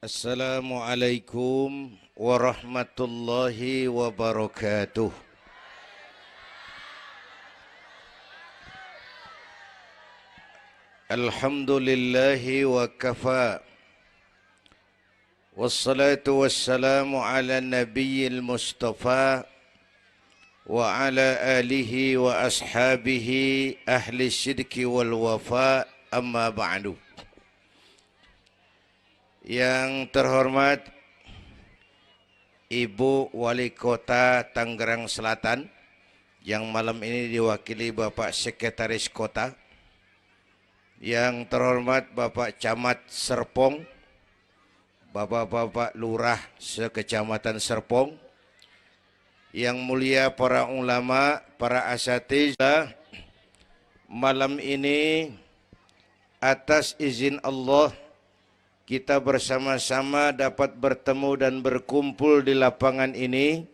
Assalamualaikum warahmatullahi wabarakatuh. Alhamdulillahi wa kafa. Wassalatu wassalamu ala nabiyyil mustafa wa ala alihi wa ashabihi ahli syidki wal wafa, amma ba'du. Yang terhormat Ibu Wali Kota Tangerang Selatan, yang malam ini diwakili Bapak Sekretaris Kota. Yang terhormat Bapak Camat Serpong, Bapak-bapak Lurah sekecamatan Serpong. Yang mulia para ulama, para asatidzah, malam ini atas izin Allah kita bersama-sama dapat bertemu dan berkumpul di lapangan ini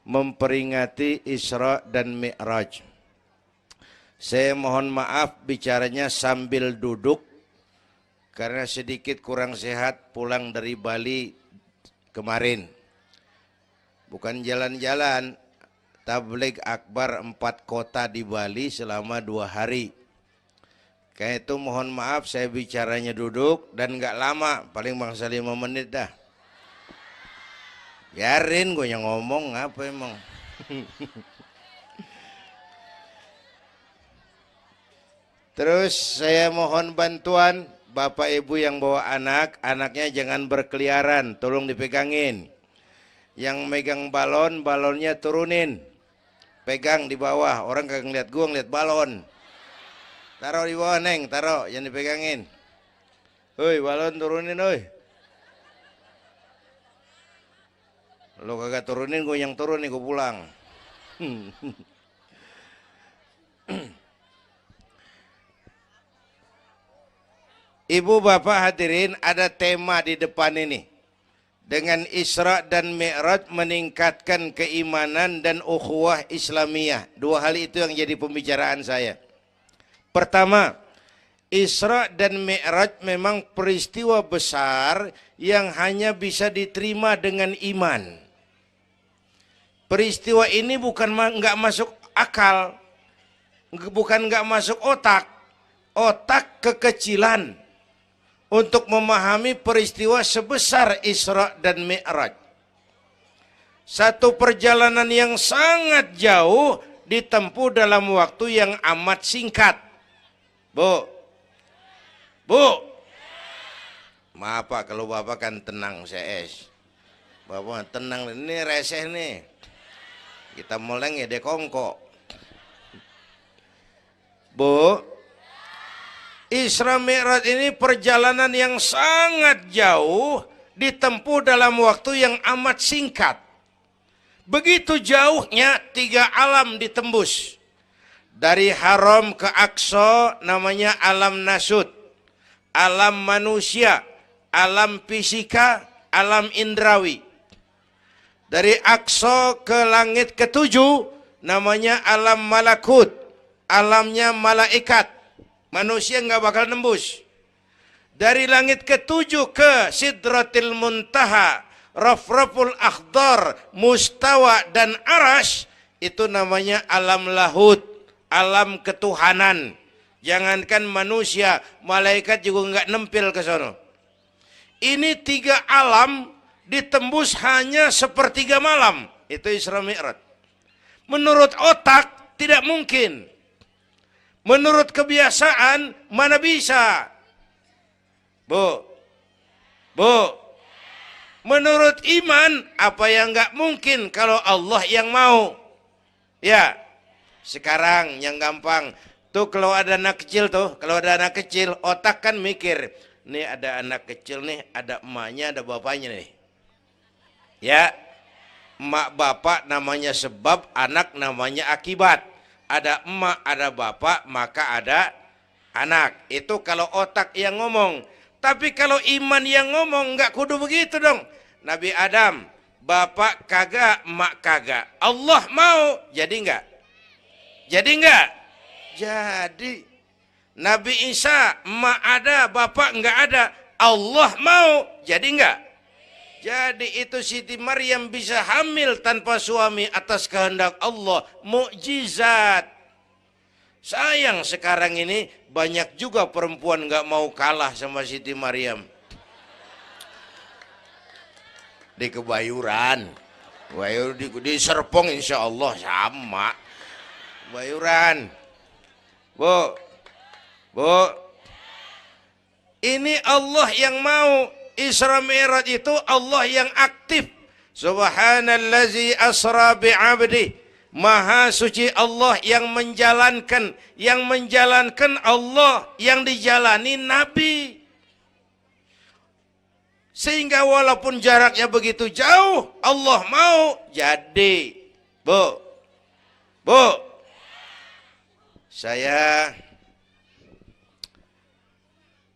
memperingati Isra dan Mi'raj. Saya mohon maaf bicaranya sambil duduk karena sedikit kurang sehat pulang dari Bali kemarin. Bukan jalan-jalan, tabligh akbar 4 kota di Bali selama 2 hari. Karena itu mohon maaf saya bicaranya duduk dan gak lama, paling bangsa 5 menit dah. Biarin gue yang ngomong, apa emang. Terus saya mohon bantuan Bapak Ibu yang bawa anak, anaknya jangan berkeliaran, tolong dipegangin. Yang megang balon, balonnya turunin. Pegang di bawah, orang kagak ngeliat gue, ngeliat balon. Taruh di bawah, Neng, taruh, jangan dipegangin. Hoi, balon turunin, hoi. Lo kagak turunin, gue yang turun nih, gue pulang. Ibu bapak hadirin, ada tema di depan ini. Dengan Isra dan Mi'raj meningkatkan keimanan dan ukhuwah Islamiyah. 2 hal itu yang jadi pembicaraan saya. Pertama, Isra dan Mi'raj memang peristiwa besar yang hanya bisa diterima dengan iman. Peristiwa ini bukan nggak masuk akal, bukan nggak masuk otak. Otak kekecilan untuk memahami peristiwa sebesar Isra dan Mi'raj. Satu perjalanan yang sangat jauh ditempuh dalam waktu yang amat singkat. Bu, maaf Pak, kalau Bapak kan tenang CS. Bapak tenang, ini reseh nih. Kita meleng ya dekongko. Bu, Isra Mi'raj ini perjalanan yang sangat jauh ditempuh dalam waktu yang amat singkat. Begitu jauhnya 3 alam ditembus. Dari Haram ke Aqsa namanya alam nasut, alam manusia, alam fisika, alam indrawi. Dari Aqsa ke langit ke-7 namanya alam malakut, alamnya malaikat. Manusia nggak bakal nembus. Dari langit ke-7 ke Sidratil Muntaha, Rafraful Akhdar, Mustawa dan Arash, itu namanya alam lahut, alam ketuhanan. Jangankan manusia, malaikat juga nggak nempel ke sana. Ini 3 alam ditembus hanya sepertiga malam. Itu Isra Mi'raj. Menurut otak tidak mungkin. Menurut kebiasaan mana bisa? Bu, menurut iman apa yang nggak mungkin kalau Allah yang mau? Ya. Sekarang yang gampang tuh, kalau ada anak kecil otak kan mikir, nih ada anak kecil nih, ada emaknya, ada bapaknya nih. Ya, emak bapak namanya sebab, anak namanya akibat. Ada emak, ada bapak, maka ada anak. Itu kalau otak yang ngomong. Tapi kalau iman yang ngomong, nggak kudu begitu dong. Nabi Adam, bapak kagak, emak kagak. Allah mau, jadi nggak? Jadi enggak? Jadi. Nabi Isa, emak ada, bapak enggak ada. Allah mau, jadi enggak? Jadi itu Siti Maryam bisa hamil tanpa suami atas kehendak Allah, mukjizat. Sayang sekarang ini banyak juga perempuan nggak mau kalah sama Siti Maryam. Di Kebayuran, di Serpong insya Allah sama. Kebayuran, Bu, ini Allah yang mau. Isra Mi'raj itu Allah yang aktif. Subhanallazi asra bi'abdi. Maha suci Allah yang menjalankan. Yang menjalankan Allah, yang dijalani Nabi. Sehingga walaupun jaraknya begitu jauh, Allah mau jadi. Bu, saya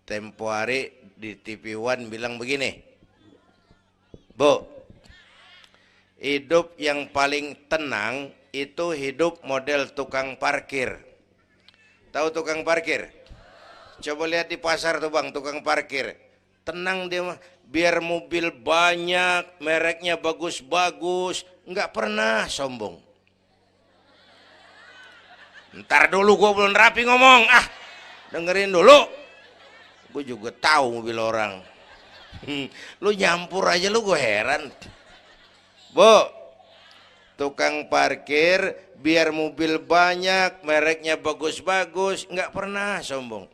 tempo hari di TV One bilang begini, Bu, hidup yang paling tenang itu hidup model tukang parkir. Tahu tukang parkir? Coba lihat di pasar tuh bang, tukang parkir. Tenang dia mah, biar mobil banyak, mereknya bagus-bagus, nggak pernah sombong. Ntar dulu gue belum rapi ngomong, dengerin dulu. Gue juga tahu mobil orang. Lu nyampur aja lu, gue heran. Bu, tukang parkir biar mobil banyak, mereknya bagus-bagus, nggak pernah sombong.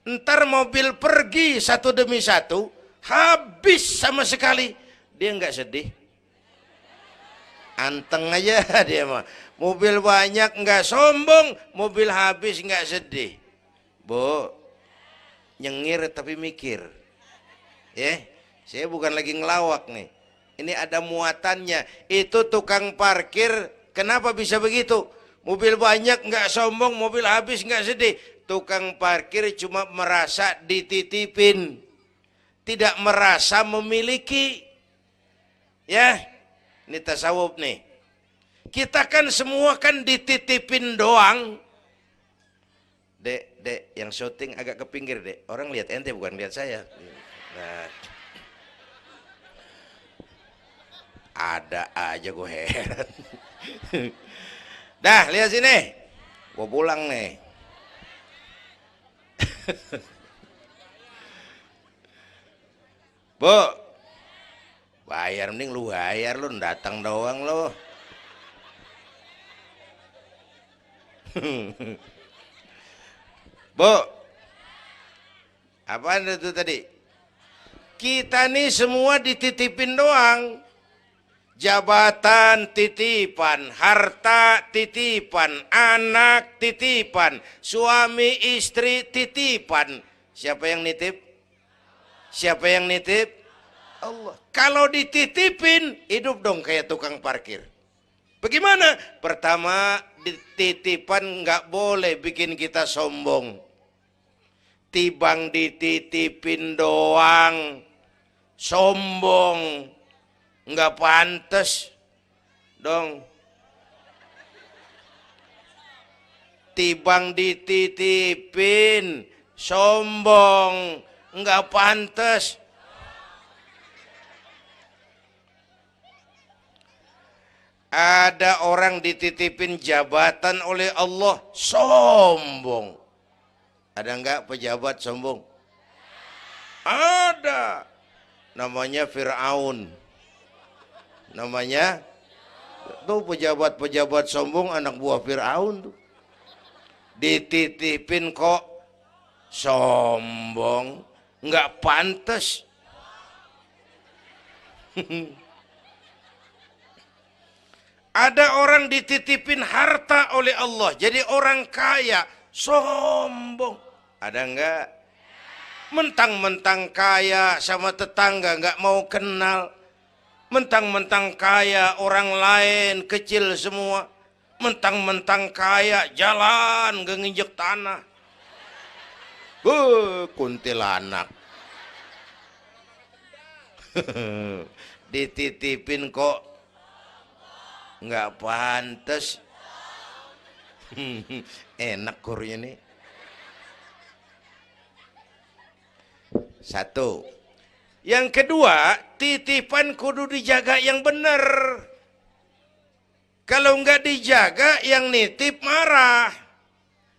Ntar mobil pergi satu demi satu, habis sama sekali, dia nggak sedih. Anteng aja dia mah. Mobil banyak nggak sombong, mobil habis nggak sedih. Bu, nyengir tapi mikir. Ya, saya bukan lagi ngelawak nih. Ini ada muatannya. Itu tukang parkir kenapa bisa begitu? Mobil banyak nggak sombong, mobil habis nggak sedih. Tukang parkir cuma merasa dititipin, tidak merasa memiliki. Ya, ini tasawuf nih. Kita kan semua kan dititipin doang. Dek, yang syuting agak ke pinggir, Dek. Orang lihat ente bukan lihat saya. Nah, ada aja gue heran. Dah, lihat sini. Gue pulang nih. Bu, bayar, mending lu bayar, lu datang doang lu. Bu, apaan itu tadi? Kita nih semua dititipin doang. Jabatan titipan, harta titipan, anak titipan, suami istri titipan. Siapa yang nitip? Siapa yang nitip? Allah. Kalau dititipin, hidup dong kayak tukang parkir. Bagaimana? Pertama, titipan nggak boleh bikin kita sombong. Tibang dititipin doang, sombong, nggak pantas dong. Tibang dititipin, sombong, nggak pantas. Ada orang dititipin jabatan oleh Allah, sombong. Ada enggak pejabat sombong? Ada. Namanya Fir'aun. Namanya, tuh pejabat-pejabat sombong anak buah Fir'aun tuh. Dititipin kok sombong, enggak pantas. Ada orang dititipin harta oleh Allah, jadi orang kaya, sombong. Ada enggak? Mentang-mentang kaya sama tetangga enggak mau kenal. Mentang-mentang kaya orang lain kecil semua. Mentang-mentang kaya jalan gak nginjek tanah. Kuntilanak. Dititipin kok nggak pantas. Enak kurnya nih. Satu, Yang kedua, titipan kudu dijaga yang benar. Kalau nggak dijaga, yang nitip marah.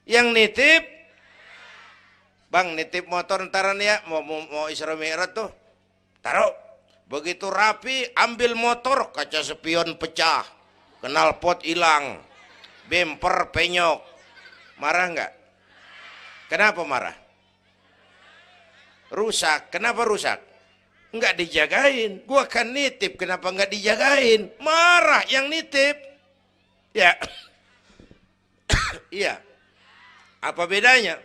Yang nitip, bang nitip motor ntaran ya, mau Isra Mi'raj tuh, taruh. Begitu rapi, ambil motor, kaca spion pecah, knalpot hilang, bemper penyok. Marah nggak? Kenapa marah? Rusak. Kenapa rusak? Nggak dijagain. Gua kan nitip, kenapa nggak dijagain? Marah yang nitip. Ya, iya. Apa bedanya?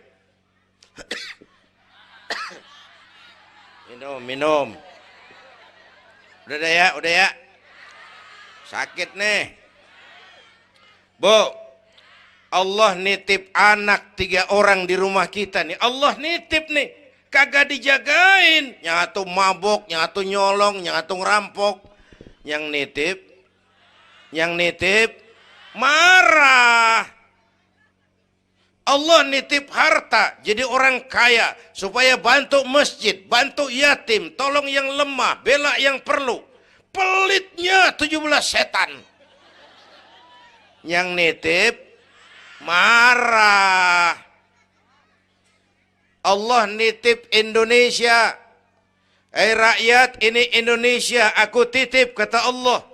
Minum. Udah ya. Sakit nih. Bu, Allah nitip anak 3 orang di rumah kita nih. Allah nitip nih. Kagak dijagain. Nyatu mabok, nyatu nyolong, nyatu ngerampok. Yang nitip, marah. Allah nitip harta, jadi orang kaya. Supaya bantu masjid, bantu yatim, tolong yang lemah, bela yang perlu. Pelitnya 17 setan. Yang nitip, marah. Allah nitip Indonesia. Rakyat, ini Indonesia, aku titip, kata Allah.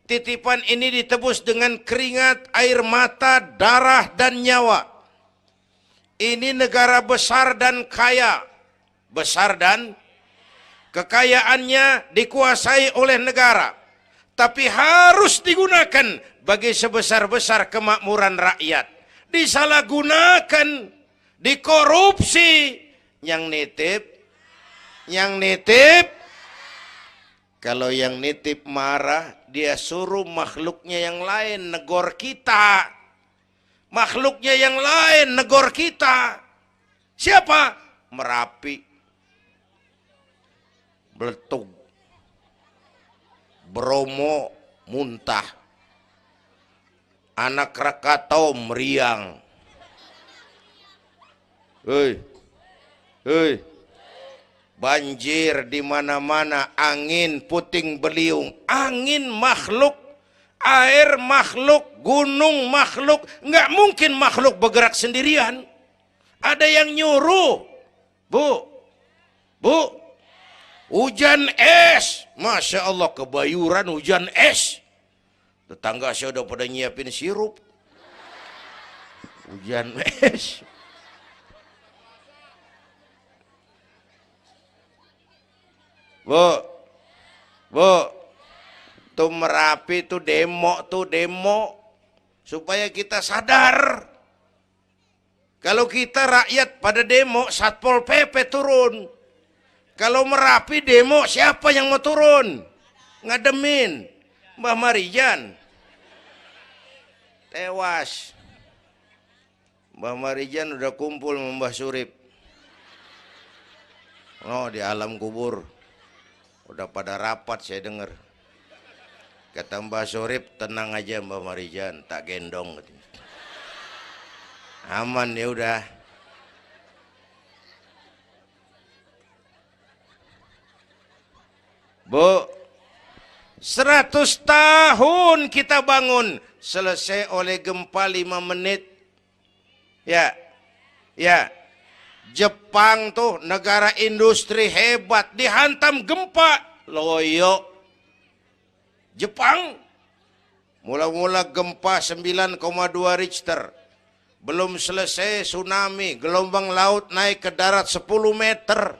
Titipan ini ditebus dengan keringat, air mata, darah, dan nyawa. Ini negara besar dan kaya. Besar dan kekayaannya dikuasai oleh negara. Tapi harus digunakan bagi sebesar-besar kemakmuran rakyat. Disalahgunakan, dikorupsi. Yang nitip, kalau yang nitip marah, dia suruh makhluknya yang lain negor kita. Makhluknya yang lain negor kita. Siapa? Merapi, Beletung, Bromo muntah, Anak Krakatau meriang. Hei, banjir di mana-mana, angin puting beliung, angin makhluk, air makhluk, gunung makhluk. Nggak mungkin makhluk bergerak sendirian. Ada yang nyuruh. Bu, hujan es. Masya Allah, kebayuran hujan es. Tetangga saya udah pada nyiapin sirup. Hujan es. Bu, tuh Merapi tuh demo supaya kita sadar. Kalau kita rakyat pada demo, Satpol PP turun. Kalau Merapi demo, siapa yang mau turun? Ngademin Mbah Marijan. Tewas. Mbah Marijan udah kumpul sama Mbah Surip. Oh, di alam kubur. Udah pada rapat saya dengar. Kata Mbah Surip, tenang aja Mbah Marijan, tak gendong. Aman ya udah. Bu, 100 tahun kita bangun, selesai oleh gempa 5 menit. Ya. Jepang tuh negara industri hebat, dihantam gempa, loyo. Jepang mula-mula gempa 9,2 Richter. Belum selesai tsunami, gelombang laut naik ke darat 10 meter.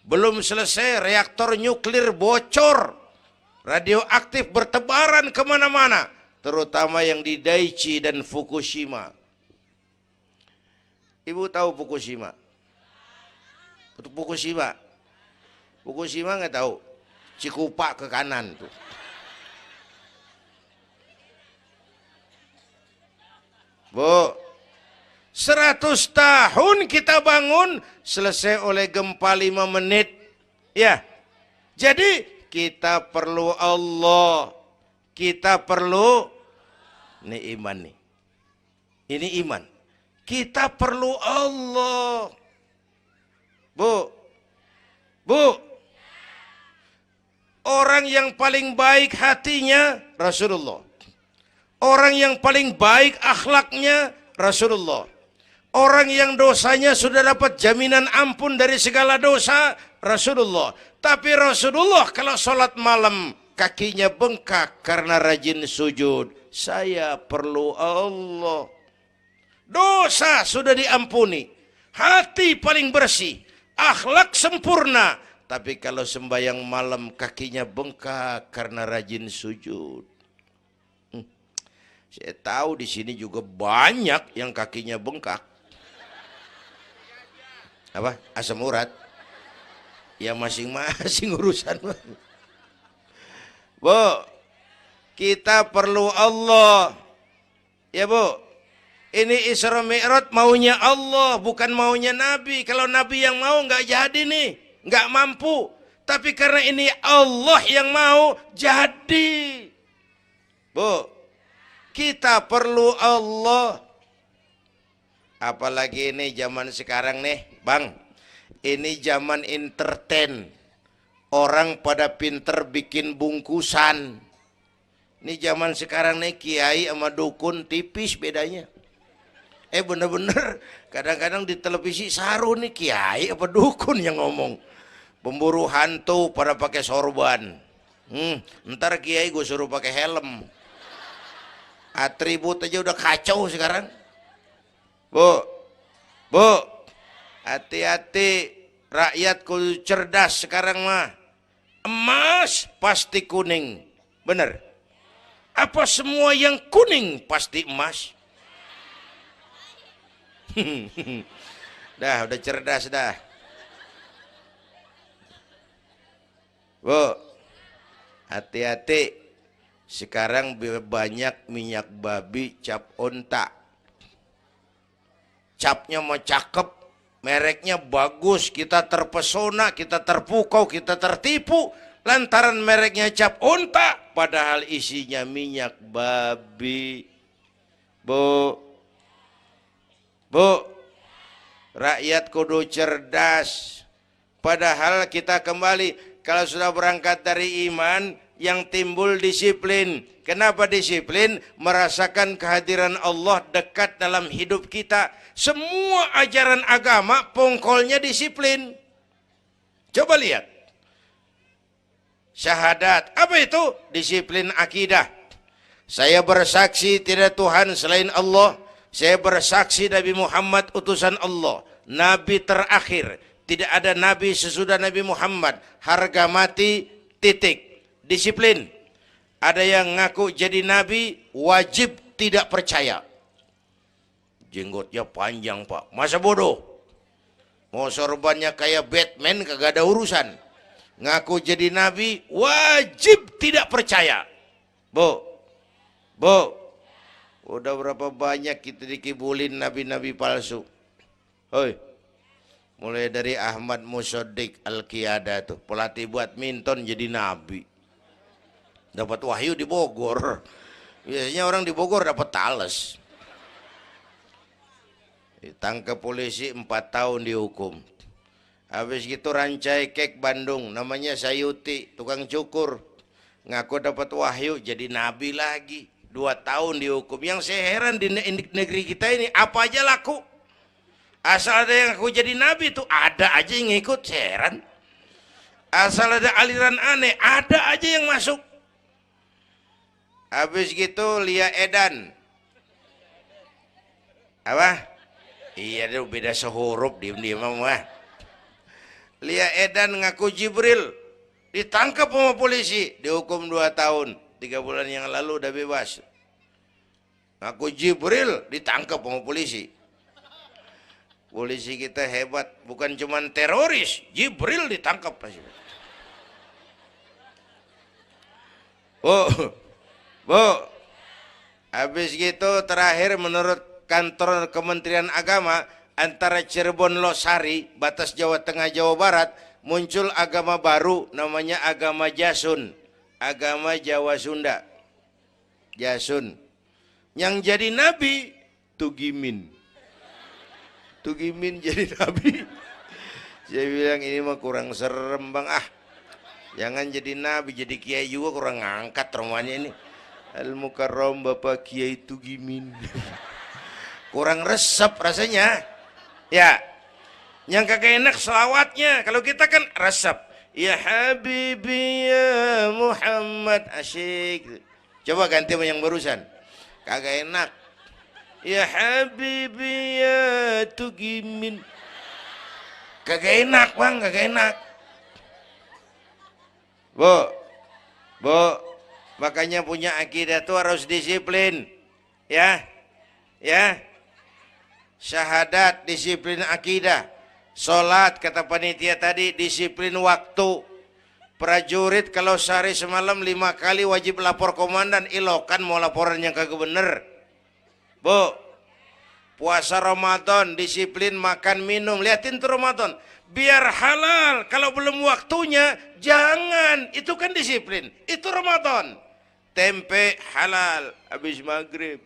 Belum selesai reaktor nuklir bocor. Radioaktif bertebaran kemana-mana. Terutama yang di Daiichi dan Fukushima. Ibu tahu Fukushima? Fukushima nggak tahu. Cikupa ke kanan tuh. Bu, 100 tahun kita bangun, selesai oleh gempa 5 menit. Ya, jadi kita perlu Allah. Kita perlu, ini iman nih. Ini iman. Kita perlu Allah. Bu, Orang yang paling baik hatinya Rasulullah. Orang yang paling baik akhlaknya Rasulullah. Orang yang dosanya sudah dapat jaminan ampun dari segala dosa Rasulullah. Tapi Rasulullah kalau sholat malam kakinya bengkak karena rajin sujud. Saya perlu Allah. Dosa sudah diampuni. Hati paling bersih. Akhlak sempurna. Tapi kalau sembahyang malam kakinya bengkak karena rajin sujud. Saya tahu di sini juga banyak yang kakinya bengkak. Apa? Asam urat. Ya masing-masing urusan. Bu, kita perlu Allah. Ya Bu, ini Isra Mi'raj maunya Allah, bukan maunya Nabi. Kalau Nabi yang mau nggak jadi nih, nggak mampu. Tapi karena ini Allah yang mau, jadi. Bu, kita perlu Allah. Apalagi ini zaman sekarang nih, Bang. Ini zaman entertain. Orang pada pinter bikin bungkusan. Ini zaman sekarang nih kiai sama dukun tipis bedanya. Bener-bener kadang-kadang di televisi saru nih kiai apa dukun yang ngomong. Pemburu hantu pada pakai sorban. Ntar kiai gue suruh pakai helm. Atribut aja udah kacau sekarang. Bu, hati-hati, rakyat kudu cerdas sekarang mah. Emas pasti kuning, bener? Apa semua yang kuning pasti emas? Udah cerdas dah. Bu, hati-hati. Sekarang banyak minyak babi cap onta. Capnya mah cakep, mereknya bagus, kita terpesona, kita terpukau, kita tertipu. Lantaran mereknya cap onta, padahal isinya minyak babi. Bu, rakyat kudu cerdas. Padahal kita kembali, kalau sudah berangkat dari iman, yang timbul disiplin. Kenapa disiplin? Merasakan kehadiran Allah dekat dalam hidup kita. Semua ajaran agama pongkolnya disiplin. Coba lihat. Syahadat, apa itu? Disiplin akidah. Saya bersaksi tidak Tuhan selain Allah. Saya bersaksi Nabi Muhammad utusan Allah. Nabi terakhir. Tidak ada Nabi sesudah Nabi Muhammad. Harga mati, titik. Disiplin. Ada yang ngaku jadi nabi, wajib tidak percaya. Jenggotnya panjang Pak, masa bodoh? Mau sorbannya kayak Batman kagak ada urusan. Ngaku jadi nabi, wajib tidak percaya. Bu, udah berapa banyak kita dikibulin nabi-nabi palsu. Hoi, mulai dari Ahmad Musaddiq Al-Qiyada tuh, pelatih badminton jadi nabi. Dapat wahyu di Bogor. Biasanya orang di Bogor dapat tales. Ditangkap polisi 4 tahun dihukum. Habis gitu Rancai Kek Bandung, namanya Sayuti, tukang cukur. Ngaku dapat wahyu jadi nabi lagi. 2 tahun dihukum. Yang saya heran di negeri kita ini apa aja laku. Asal ada yang ngaku jadi nabi tuh ada aja yang ngikut, saya heran. Asal ada aliran aneh, ada aja yang masuk. Habis gitu Lia Edan. Apa? Iya deh beda sehuruf diem-diem mah. Lia Edan ngaku Jibril. Ditangkap sama polisi. Dihukum 2 tahun. 3 bulan yang lalu udah bebas. Ngaku Jibril ditangkap sama polisi. Polisi kita hebat. Bukan cuman teroris. Jibril ditangkap. Bu, habis gitu terakhir menurut kantor Kementerian Agama antara Cirebon Losari, batas Jawa Tengah Jawa Barat, muncul agama baru namanya agama Jasun, agama Jawa Sunda. Jasun. Yang jadi nabi Tugimin. Tugimin jadi nabi. Saya bilang ini mah kurang serem Bang. Jangan jadi nabi, jadi kiai juga kurang ngangkat romanya ini. Al Mukarram Bapak Kiai Tugimin. Kurang resep rasanya. Ya. Yang kagak enak selawatnya. Kalau kita kan resep. Ya Habibi ya Muhammad, asyik. Coba ganti sama yang barusan. Kagak enak. Ya Habibi ya Tugimin. Kagak enak bang, kagak enak. Bu, makanya punya akidah tuh harus disiplin. Ya, ya. Syahadat, disiplin akidah. Sholat, kata panitia tadi, disiplin waktu. Prajurit kalau sehari semalam 5 kali wajib lapor komandan. Ilokan mau laporan yang kagak bener. Bu, puasa Ramadan, disiplin makan minum. Liatin tuh Ramadan. Biar halal, kalau belum waktunya jangan, itu kan disiplin, itu Ramadan. Tempe halal habis maghrib,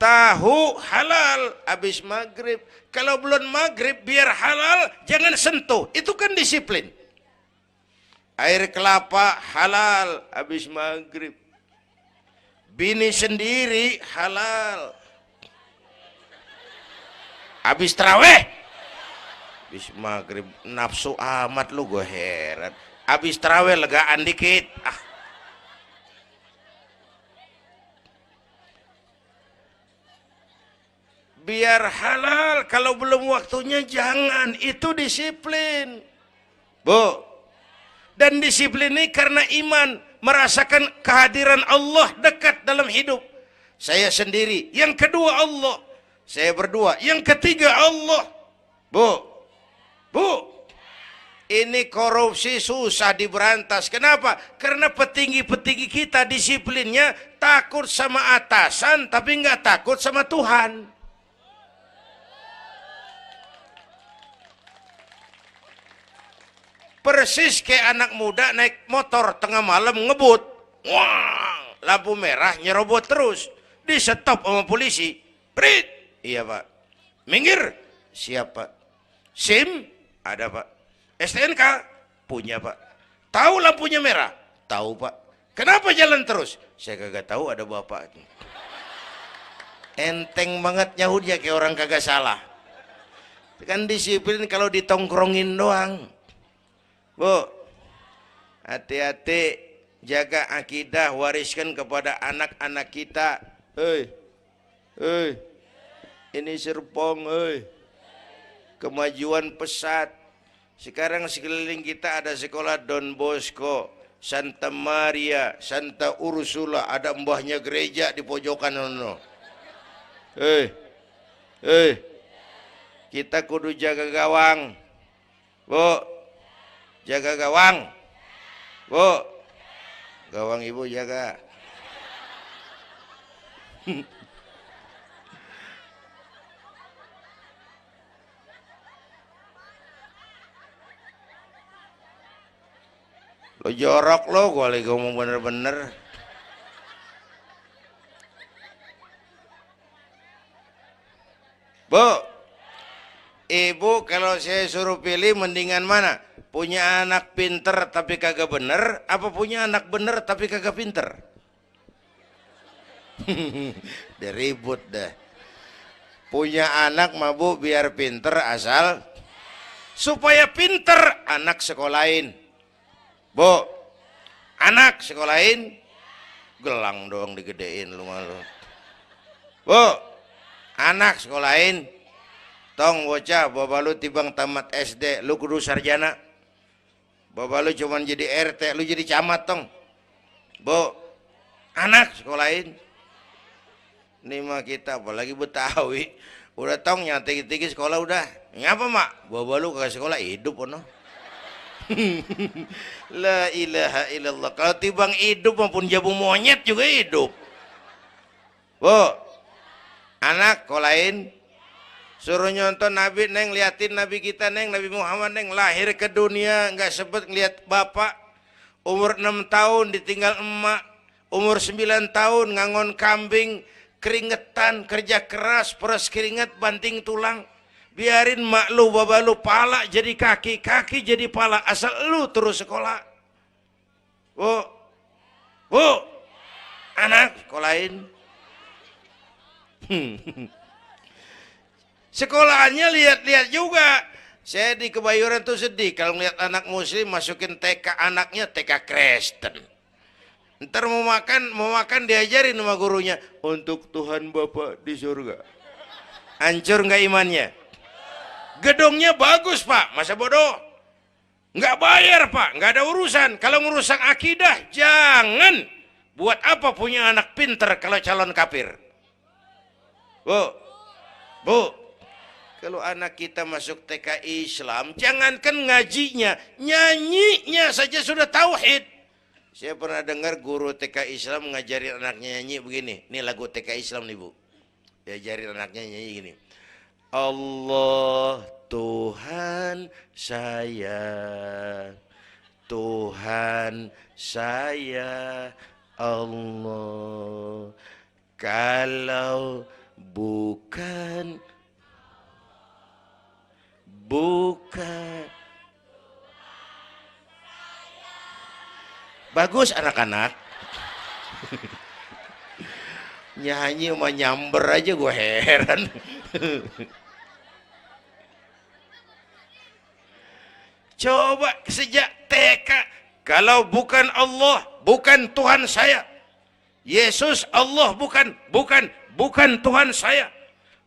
tahu halal habis maghrib, kalau belum maghrib biar halal jangan sentuh, itu kan disiplin. Air kelapa halal habis maghrib, bini sendiri halal habis taraweh. Habis maghrib nafsu amat lu, gue heran. Habis tarawih legaan dikit. Biar halal, kalau belum waktunya jangan, itu disiplin. Bu. Dan disiplin ini karena iman, merasakan kehadiran Allah dekat dalam hidup. Saya sendiri, yang kedua Allah. Saya berdua, yang ketiga Allah. Bu. Bu, ini korupsi susah diberantas. Kenapa? Karena petinggi-petinggi kita disiplinnya takut sama atasan, tapi nggak takut sama Tuhan. Persis kayak anak muda naik motor tengah malam ngebut. Wah, lampu merah nyerobot terus. Di stop sama polisi. Prit. Iya pak. Minggir. Siap pak. SIM. Ada pak. STNK punya pak. Tahu lampunya merah? Tahu pak. Kenapa jalan terus? Saya kagak tahu, ada bapak. Enteng banget nyahutnya kayak orang kagak salah. Kan disiplin kalau ditongkrongin doang. Bu, hati-hati, jaga akidah, wariskan kepada anak-anak kita. Hei, ini Serpong, kemajuan pesat. Sekarang sekeliling kita ada sekolah Don Bosco, Santa Maria, Santa Ursula, ada mbahnya gereja di pojokan ono. Kita kudu jaga gawang. Bu, jaga gawang. Bu, gawang ibu jaga. Lo jorok lo, gue lagi ngomong bener-bener. Bu, ibu kalau saya suruh pilih mendingan mana? Punya anak pinter tapi kagak bener, apa punya anak bener tapi kagak pinter? Udah ribut dah. Punya anak mah bu biar pinter, asal supaya pinter anak sekolahin. Bu, anak sekolahin, gelang doang digedein lu malu. Bu, anak sekolahin, tong bocah, bapak lu tibang tamat SD, lu kudu sarjana. Bapak lu cuman jadi RT, lu jadi camat tong. Bu, anak sekolahin. Ini mah kita, apalagi Betawi, udah tong nyantai-tinggi sekolah udah. Ngapa mak? Bapak lu kagak sekolah, hidup ono. La ilaha illallah. Kalau tibang hidup maupun jabu monyet juga hidup. Bu, anak sekolahin, suruh nyonton Nabi neng, liatin Nabi kita neng, Nabi Muhammad neng, lahir ke dunia nggak sempet ngeliat bapak, umur 6 tahun ditinggal emak, umur 9 tahun ngangon kambing, keringetan, kerja keras, peres keringet, banting tulang, Biarin mak lu, baba lu, pala jadi kaki, kaki jadi pala, asal lu terus sekolah. Bu, anak sekolahin. Sekolahannya lihat-lihat juga. Saya di Kebayoran tuh sedih kalau lihat anak muslim masukin TK, anaknya TK Kristen. Ntar mau makan diajarin sama gurunya untuk Tuhan Bapa di surga. Hancur nggak imannya? Gedungnya bagus Pak, masa bodoh? Nggak bayar Pak, nggak ada urusan. Kalau merusak akidah, jangan. Buat apa punya anak pinter kalau calon kafir? Bu, kalau anak kita masuk TK Islam, jangankan ngajinya, nyanyinya saja sudah tauhid. Saya pernah dengar guru TK Islam ngajarin anaknya nyanyi begini. Ini lagu TK Islam nih Bu. Diajarin anaknya nyanyi gini. Allah Tuhan saya, Tuhan saya Allah. Kalau bukan bagus anak-anak. Nyanyi sama nyamber aja gue heran. Coba sejak TK, kalau bukan Allah, bukan Tuhan saya. Yesus Allah bukan Tuhan saya.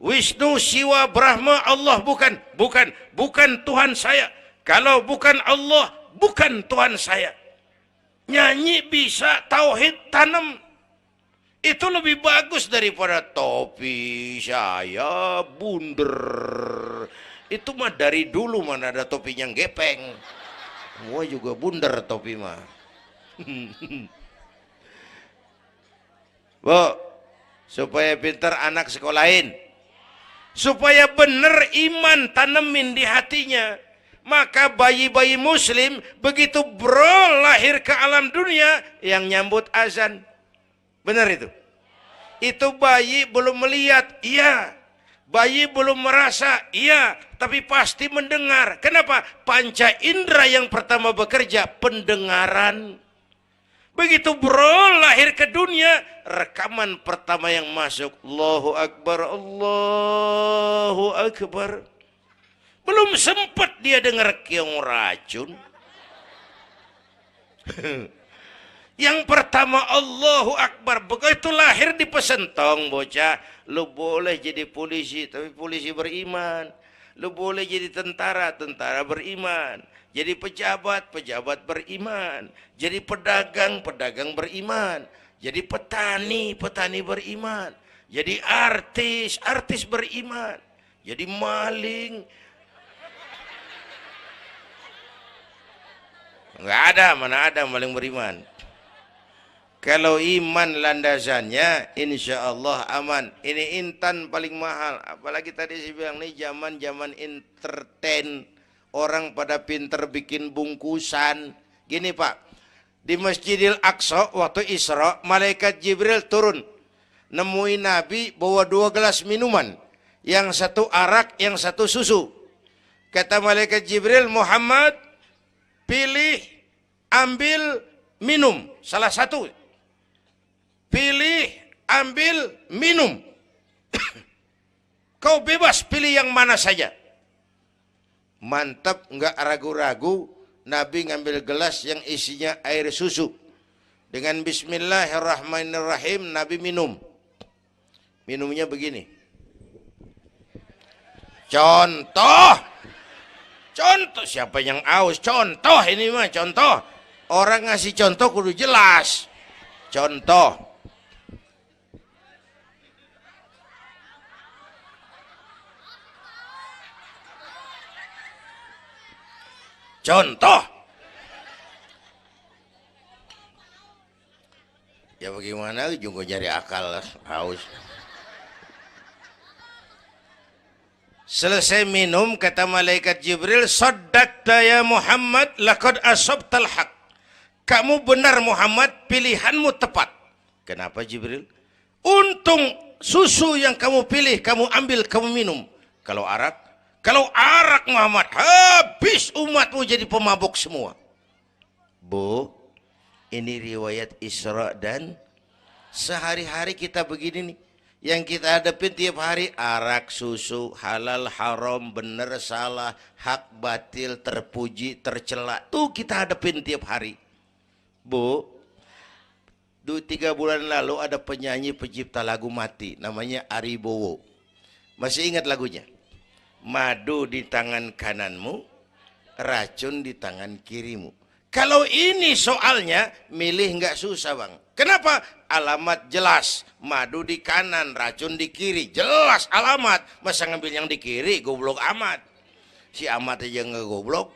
Wisnu, Siwa, Brahma, Allah bukan Tuhan saya. Kalau bukan Allah, bukan Tuhan saya. Nyanyi bisa, tauhid tanam. Itu lebih bagus daripada topi saya bunder. Itu mah dari dulu mana ada topinya gepeng. Semua juga bunder topi mah. Bu, supaya pintar anak sekolahin. Supaya benar iman tanemin di hatinya. Maka bayi-bayi muslim begitu lahir ke alam dunia yang nyambut azan. Benar itu? Itu bayi belum melihat, iya. Bayi belum merasa, iya. Tapi pasti mendengar. Kenapa? Panca indera yang pertama bekerja, pendengaran. Begitu lahir ke dunia, rekaman pertama yang masuk, Allahu Akbar, Allahu Akbar. Belum sempat dia dengar keong racun. Yang pertama Allahu Akbar. Begitu lahir di pesentong bocah, lu boleh jadi polisi, tapi polisi beriman. Lu boleh jadi tentara, tentara beriman. Jadi pejabat, pejabat beriman. Jadi pedagang, pedagang beriman. Jadi petani, petani beriman. Jadi artis, artis beriman. Jadi maling. Enggak ada, mana ada maling beriman. Kalau iman landasannya, insya Allah aman. Ini intan paling mahal. Apalagi tadi saya bilang nih zaman entertain. Orang pada pinter bikin bungkusan. Gini Pak, di Masjidil Aqsa waktu Isra, malaikat Jibril turun. Nemuin Nabi bawa 2 gelas minuman. Yang satu arak, yang satu susu. Kata malaikat Jibril, Muhammad, pilih, ambil, minum. Salah satu. Pilih, ambil, minum. Kau bebas pilih yang mana saja. Mantap, enggak ragu-ragu. Nabi ngambil gelas yang isinya air susu. Dengan bismillahirrahmanirrahim, Nabi minum. Minumnya begini. Contoh. Contoh, siapa yang aus? Contoh ini mah, contoh. Orang ngasih contoh kudu jelas. Contoh. Contoh. Ya bagaimana juga nyari akal haus. Selesai minum kata malaikat Jibril, "Shaddaqta ya Muhammad, laqad asabtal haq." Kamu benar Muhammad, pilihanmu tepat. Kenapa Jibril? Untung susu yang kamu pilih, kamu ambil, kamu minum. Kalau arak, Kalau arak Muhammad, habis umatmu jadi pemabuk semua. Bu, ini riwayat Isra dan sehari-hari kita begini nih. Yang kita hadapin tiap hari arak, susu, halal, haram, benar, salah, hak, batil, terpuji, tercela. Tuh kita hadapin tiap hari. Bu, 3 bulan lalu ada penyanyi pencipta lagu mati. Namanya Ari Bowo. Masih ingat lagunya? Madu di tangan kananmu, racun di tangan kirimu. Kalau ini soalnya, milih nggak susah bang. Kenapa? Alamat jelas. Madu di kanan, racun di kiri. Jelas alamat. Masa ngambil yang di kiri, goblok amat. Si amat aja nggak goblok.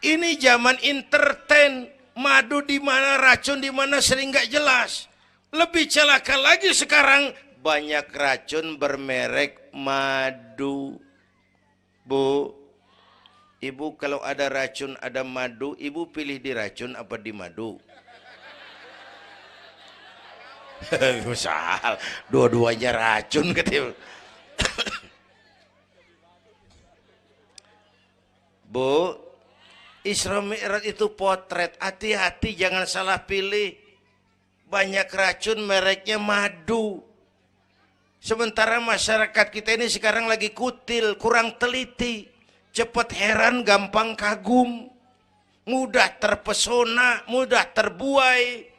Ini zaman entertain. Madu di mana, racun di mana sering nggak jelas. Lebih celaka lagi sekarang. Banyak racun bermerek madu. Bu, ibu kalau ada racun, ada madu, ibu pilih di racun apa di madu? Misal, dua-duanya racun gitu. Bu, Isra Mi'raj itu potret. Hati-hati jangan salah pilih. Banyak racun mereknya madu. Sementara masyarakat kita ini sekarang lagi kutil, kurang teliti, cepat heran, gampang kagum, mudah terpesona, mudah terbuai.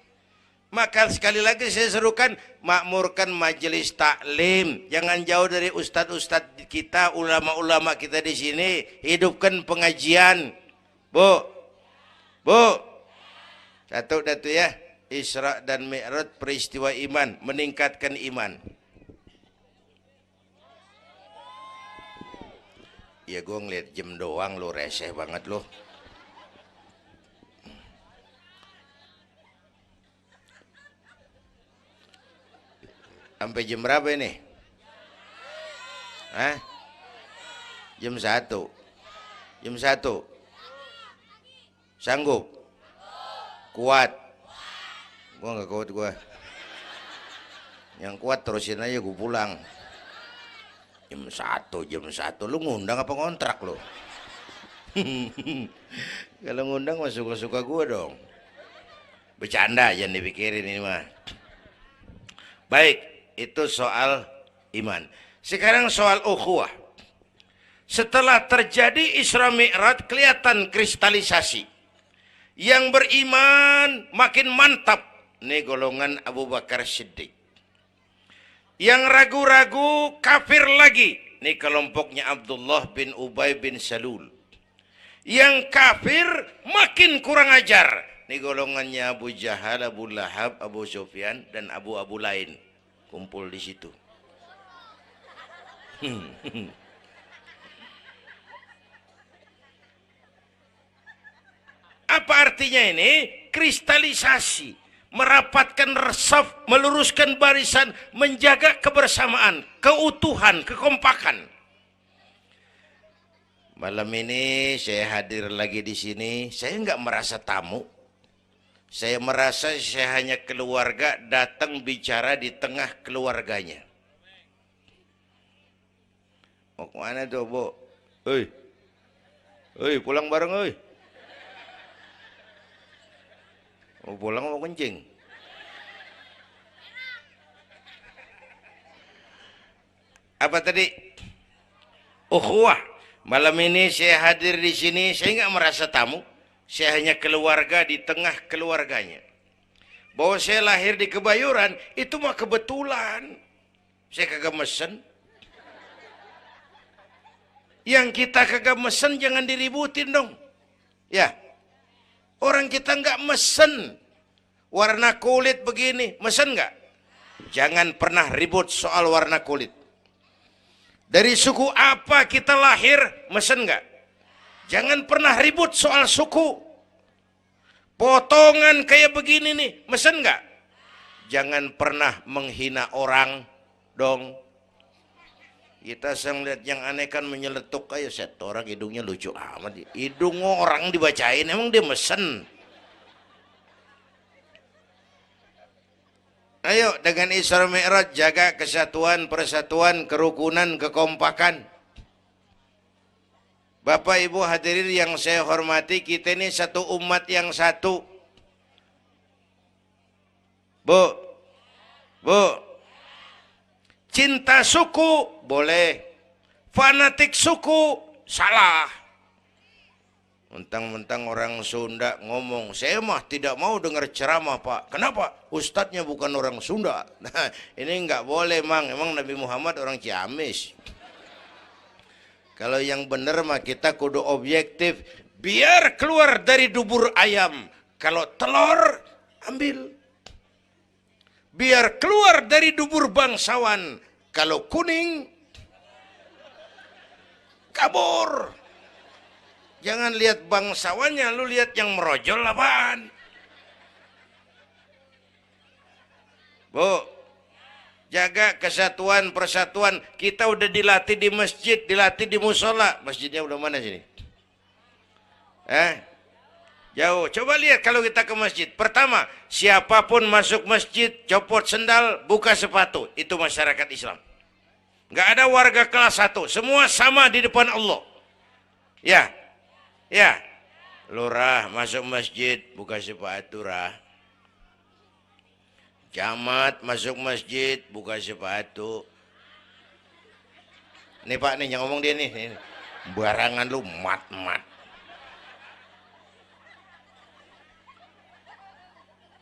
Maka sekali lagi saya serukan, makmurkan majelis taklim, jangan jauh dari ustadz-ustadz kita, ulama-ulama kita di sini, hidupkan pengajian. Bu, satu datu ya, Isra dan Mi'raj peristiwa iman, meningkatkan iman. Ya gue ngeliat jam doang lo, reseh banget lo. Sampai jam berapa ini? Hah? Jam 1. Jam 1. Sanggup? Kuat? Gue gak kuat gue. Yang kuat terusin aja gue pulang. Jam 1 lu ngundang apa ngontrak lu? Kalau ngundang mah suka-suka gue dong. Bercanda, jangan dipikirin ini mah. Baik, itu soal iman. Sekarang soal ukhuwah. Setelah terjadi Isra Mi'raj, kelihatan kristalisasi. Yang beriman makin mantap. Ini golongan Abu Bakar Siddiq. Yang ragu-ragu kafir lagi. Ini kelompoknya Abdullah bin Ubay bin Salul. Yang kafir makin kurang ajar. Ini golongannya Abu Jahal, Abu Lahab, Abu Sufyan, dan Abu lain. Kumpul di situ. Apa artinya ini? Kristalisasi. Merapatkan resaf, meluruskan barisan, menjaga kebersamaan, keutuhan, kekompakan. Malam ini saya hadir lagi di sini. Saya nggak merasa tamu. Saya merasa saya hanya keluarga datang bicara di tengah keluarganya. Mau kemana tuh, Bu? Pulang bareng, oi. Mau pulang mau kencing. Apa tadi? Ukhuwah. Malam ini saya hadir di sini, saya nggak merasa tamu. Saya hanya keluarga di tengah keluarganya. Bahwa saya lahir di Kebayoran, itu mah kebetulan. Saya kagak mesen. Yang kita kagak mesen jangan diributin dong. Ya. Orang kita nggak mesen warna kulit begini, mesen nggak? Jangan pernah ribut soal warna kulit. Dari suku apa kita lahir, mesen nggak? Jangan pernah ribut soal suku. Potongan kayak begini nih, mesen nggak? Jangan pernah menghina orang dong. Kita sering lihat yang aneh kan menyeletuk kayak set orang hidungnya lucu amat. Hidung orang dibacain, emang dia mesen. Ayo dengan Isra Mi'raj jaga kesatuan, persatuan, kerukunan, kekompakan. Bapak Ibu hadirin yang saya hormati, kita ini satu umat yang satu. Bu, cinta suku boleh, fanatik suku salah. Mentang-mentang orang Sunda ngomong, saya mah tidak mau dengar ceramah Pak. Kenapa? Ustadznya bukan orang Sunda. Nah, ini nggak boleh Mang. Emang Nabi Muhammad orang Ciamis. Kalau yang benar mah kita kudu objektif. Biar keluar dari dubur ayam. Kalau telur, ambil. Biar keluar dari dubur bangsawan. Kalau kuning, kabur. Jangan lihat bangsawannya, lu lihat yang merojol apaan. Bu, jaga kesatuan, persatuan. Kita udah dilatih di masjid, dilatih di musola. Masjidnya udah mana sini? Jauh. Coba lihat kalau kita ke masjid. Pertama, siapapun masuk masjid, copot sendal, buka sepatu. Itu masyarakat Islam. Nggak ada warga kelas 1. Semua sama di depan Allah. Ya, lurah masuk masjid, buka sepatu rah. Camat masuk masjid, buka sepatu. Nih Pak nih yang ngomong dia nih. Barangan lu mat.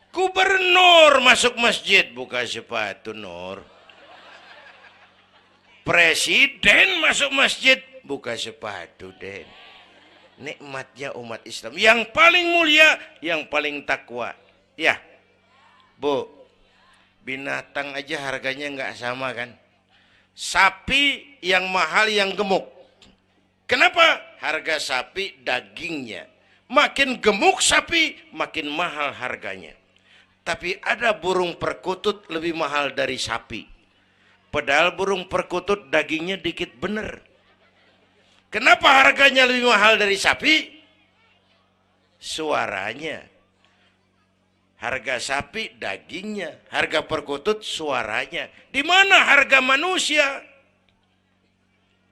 Gubernur masuk masjid, buka sepatu Nur. Presiden masuk masjid, buka sepatu Den. Nikmatnya umat Islam yang paling mulia, yang paling takwa. Ya, Bu, binatang aja harganya nggak sama kan? Sapi yang mahal yang gemuk. Kenapa? Harga sapi dagingnya. Makin gemuk sapi, makin mahal harganya. Tapi ada burung perkutut lebih mahal dari sapi. Padahal burung perkutut dagingnya dikit bener. Kenapa harganya lebih mahal dari sapi? Suaranya. Harga sapi dagingnya, harga perkutut suaranya. Di mana harga manusia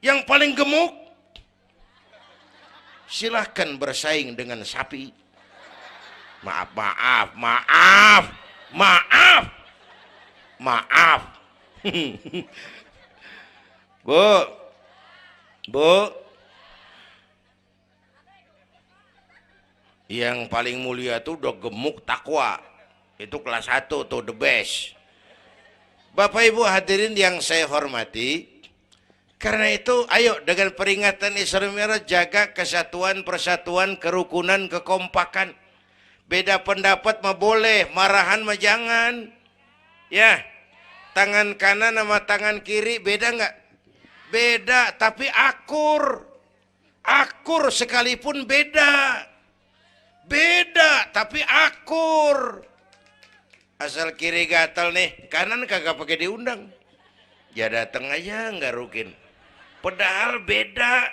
yang paling gemuk? Silahkan bersaing dengan sapi. Maaf. Bu, yang paling mulia tuh udah gemuk takwa. Itu kelas 1 tuh the best. Bapak Ibu hadirin yang saya hormati, karena itu ayo dengan peringatan Isra Mi'raj jaga kesatuan, persatuan, kerukunan, kekompakan. Beda pendapat mah boleh, marahan mah jangan. Ya, tangan kanan sama tangan kiri beda nggak? Beda, tapi akur. Akur sekalipun beda. Beda, tapi akur. Asal kiri gatal nih, kanan kagak pakai diundang. Ya datang aja nggak rukin. Padahal beda.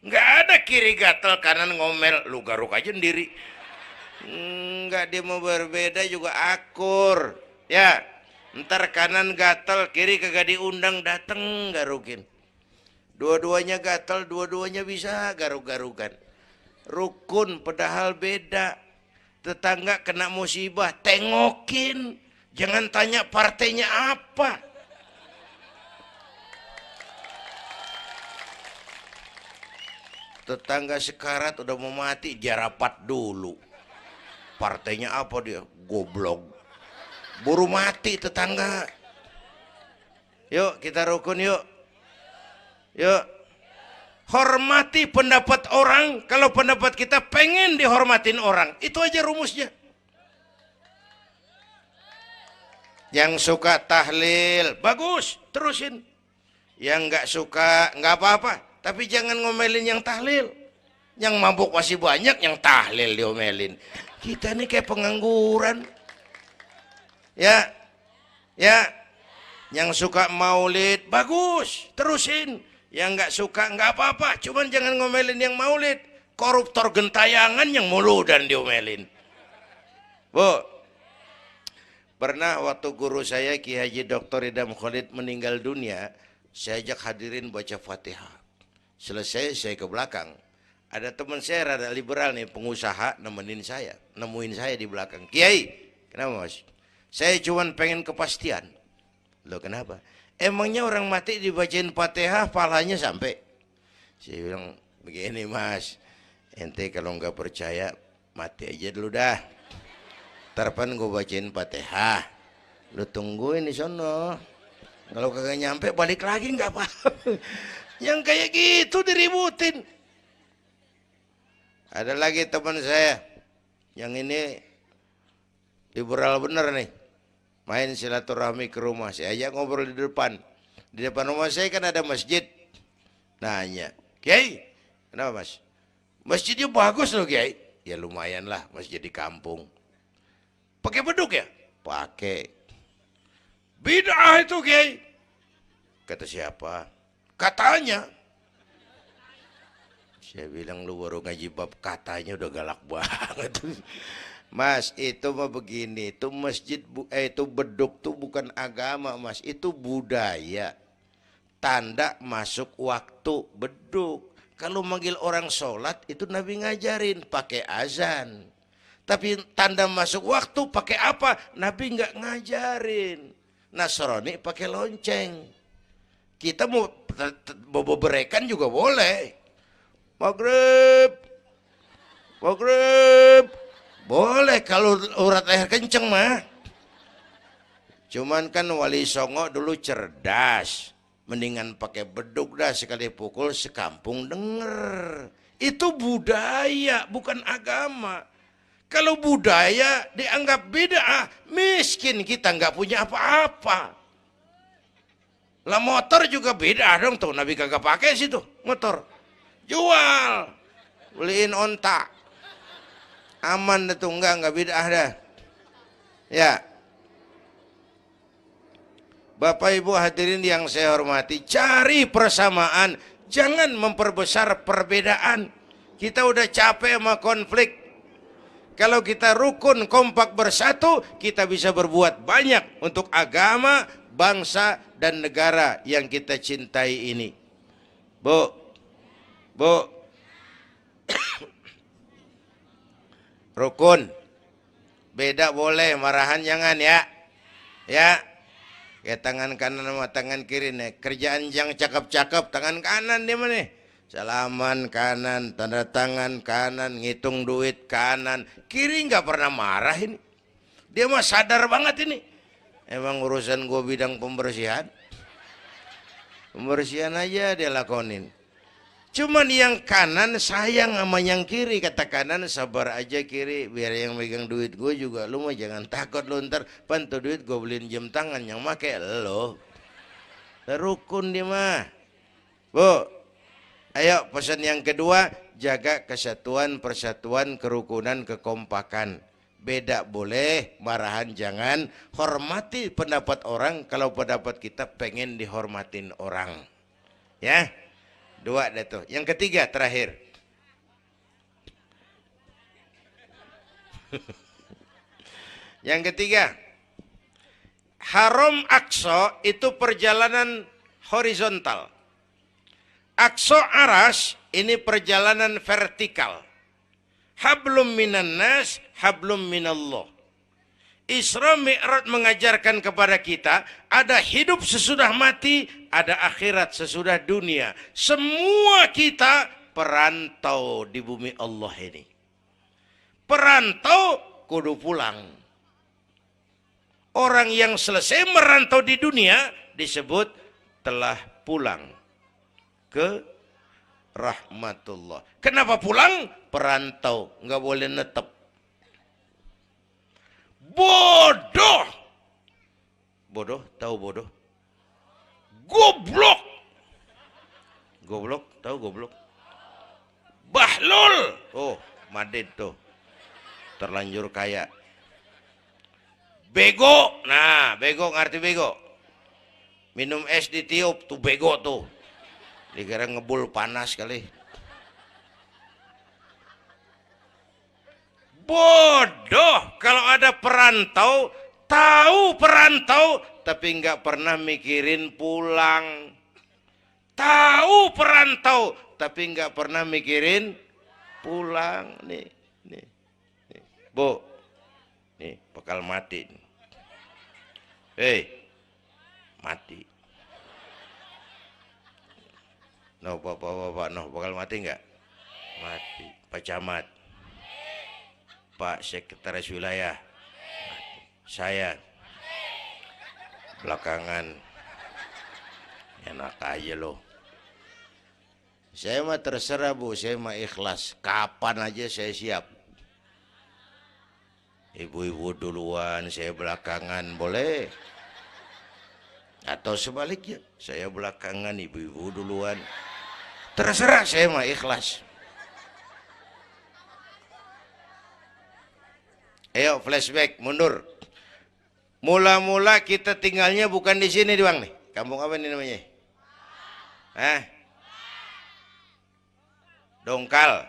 Nggak ada kiri gatal, kanan ngomel. Lu garuk aja sendiri. Nggak, dia mau berbeda juga akur. Ya, ntar kanan gatal, kiri kagak diundang, datang garukin. Dua-duanya gatal, dua-duanya bisa garuk-garukan. Rukun padahal beda. Tetangga kena musibah, tengokin. Jangan tanya partainya apa. Tetangga sekarat udah mau mati, jarapat dulu. Partainya apa dia? Goblok. Buru mati tetangga. Yuk kita rukun yuk. Yuk. Hormati pendapat orang. Kalau pendapat kita pengen dihormatin orang, itu aja rumusnya. Yang suka tahlil, bagus, terusin. Yang nggak suka, nggak apa-apa. Tapi jangan ngomelin yang tahlil. Yang mabuk masih banyak, yang tahlil diomelin. Kita nih kayak pengangguran. Ya, Yang suka maulid, bagus, terusin. Yang nggak suka nggak apa-apa, cuman jangan ngomelin yang maulid. Koruptor gentayangan yang mulu dan diomelin. Bu, Pernah waktu guru saya Ki Haji Dr. Idam Khalid meninggal dunia, saya ajak hadirin baca Fatihah. Selesai saya ke belakang. Ada teman saya rada liberal nih, pengusaha nemuin saya di belakang. Kiai, kenapa Mas? Saya cuma pengen kepastian. Loh kenapa? Emangnya orang mati dibacain Fatihah pahalanya sampai? Saya bilang begini Mas, ente kalau nggak percaya mati aja dulu dah. Tarpan gue bacain Fatihah, lu tungguin di sono. Kalau kagak nyampe balik lagi nggak apa-apa. Yang kayak gitu diributin. Ada lagi teman saya, yang ini liberal bener nih, main silaturahmi ke rumah. Saya ajak ngobrol di depan. Di depan rumah saya kan ada masjid. Nanya, Kiai, kenapa Mas? Masjidnya bagus loh Kiai. Ya lumayan lah, masjid di kampung. Pakai beduk ya? Pakai. Bid'ah itu Kiai. Kata siapa? Katanya. Saya bilang lu baru ngaji bab katanya udah galak banget. Mas itu mah begini, itu masjid itu beduk tuh bukan agama Mas, itu budaya. Tanda masuk waktu beduk. Kalau manggil orang sholat itu Nabi ngajarin pakai azan. Tapi tanda masuk waktu pakai apa? Nabi nggak ngajarin. Nasrani pakai lonceng. Kita mau bobrekan juga boleh. Maghrib, maghrib, boleh kalau urat air kenceng mah. Cuman kan Wali Songo dulu cerdas, mendingan pakai beduk dah, sekali pukul sekampung denger. Itu budaya bukan agama. Kalau budaya dianggap bid'ah, miskin kita nggak punya apa-apa. Lah motor juga bid'ah dong tuh, Nabi kagak pakai situ motor. Jual, beliin onta, aman dah tuh, nggak bid'ah dah. Ya, Bapak Ibu hadirin yang saya hormati, cari persamaan, jangan memperbesar perbedaan. Kita udah capek sama konflik. Kalau kita rukun kompak bersatu, kita bisa berbuat banyak untuk agama, bangsa, dan negara yang kita cintai ini. Bu, rukun, beda boleh, marahan jangan ya. Ya, kayak tangan kanan sama tangan kiri nih. Kerjaan yang cakep-cakep, tangan kanan dia mana nih? Salaman kanan, tanda tangan kanan, ngitung duit kanan. Kiri nggak pernah marah ini. Dia mah sadar banget ini. Emang urusan gue bidang pembersihan. Pembersihan aja dia lakonin. Cuman yang kanan sayang sama yang kiri. Kata kanan sabar aja kiri. Biar yang megang duit gue juga. Lu mah jangan takut lu ntar. Pantu duit gue beliin jam tangan. Yang make lo. Rukun dia mah. Bu. Ayo pesan yang kedua, jaga kesatuan, persatuan, kerukunan, kekompakan. Beda boleh, marahan jangan. Hormati pendapat orang, kalau pendapat kita pengen dihormatin orang. Ya, dua dah tuh. Yang ketiga, terakhir. Yang ketiga, Haram Aqsa itu perjalanan horizontal. Aqsa Aras ini perjalanan vertikal. Hablum minan nas, hablum minallah. Isra Mi'raj mengajarkan kepada kita ada hidup sesudah mati, ada akhirat sesudah dunia. Semua kita perantau di bumi Allah ini. Perantau kudu pulang. Orang yang selesai merantau di dunia disebut telah pulang ke rahmatullah. Kenapa pulang? Perantau, nggak boleh netep. Bodoh. Bodoh, tahu bodoh? Goblok. Goblok, tahu goblok? Bahlul. Oh, Madid tuh. Terlanjur kaya. Bego. Nah, bego ngerti bego? Minum es ditiup tuh bego tuh. Dikira ngebul panas kali. Bodoh. Kalau ada perantau Tahu perantau tapi nggak pernah mikirin pulang. Tahu perantau tapi nggak pernah mikirin pulang. Nih, nih, nih. Bu, nih bakal mati. Hei, mati. No, bapak, no, bakal mati nggak? Mati. Pak Camat, Pak Sekretaris Wilayah, saya belakangan enak aja loh. Saya mah terserah Bu, saya mah ikhlas. Kapan aja saya siap. Ibu-ibu duluan, saya belakangan, boleh. Atau sebaliknya, saya belakangan, ibu-ibu duluan. Terserah, saya mah ikhlas. Ayo flashback, mundur. Mula-mula kita tinggalnya bukan di sini doang nih. Kampung apa ini namanya? Dongkal.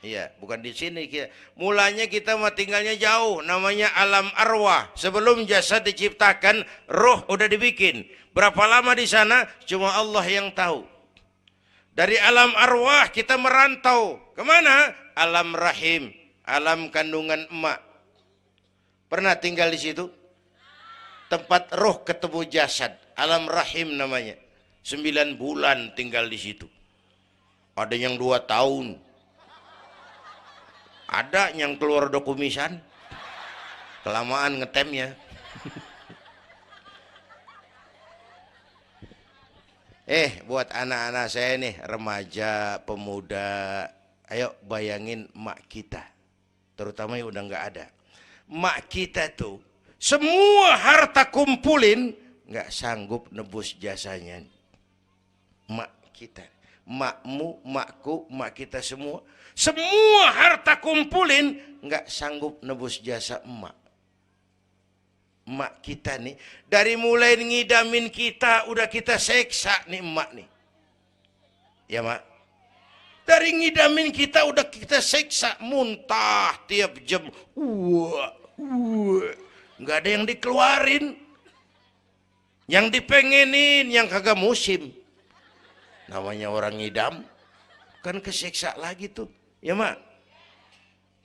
Iya, bukan di sini kita. Mulanya kita mah tinggalnya jauh, namanya alam arwah. Sebelum jasad diciptakan, roh udah dibikin. Berapa lama di sana? Cuma Allah yang tahu. Dari alam arwah kita merantau kemana? Alam rahim, alam kandungan emak. Pernah tinggal di situ? Tempat roh ketemu jasad, alam rahim namanya. 9 bulan tinggal di situ. Ada yang 2 tahun. Ada yang keluar dokumisan. Kelamaan ngetemnya. Buat anak-anak saya nih, remaja, pemuda, ayo bayangin mak kita. Terutama yang udah nggak ada. Mak kita tuh semua harta kumpulin nggak sanggup nebus jasanya. Mak kita, makmu, makku, mak kita semua harta kumpulin nggak sanggup nebus jasa emak. Emak kita nih dari mulai ngidamin kita udah kita seksa nih emak nih. Ya mak. Dari ngidamin kita udah kita seksa, muntah tiap jam. Nggak ada yang dikeluarin. Yang dipengenin, yang kagak musim. Namanya orang ngidam, kan keseksa lagi tuh. Ya mak.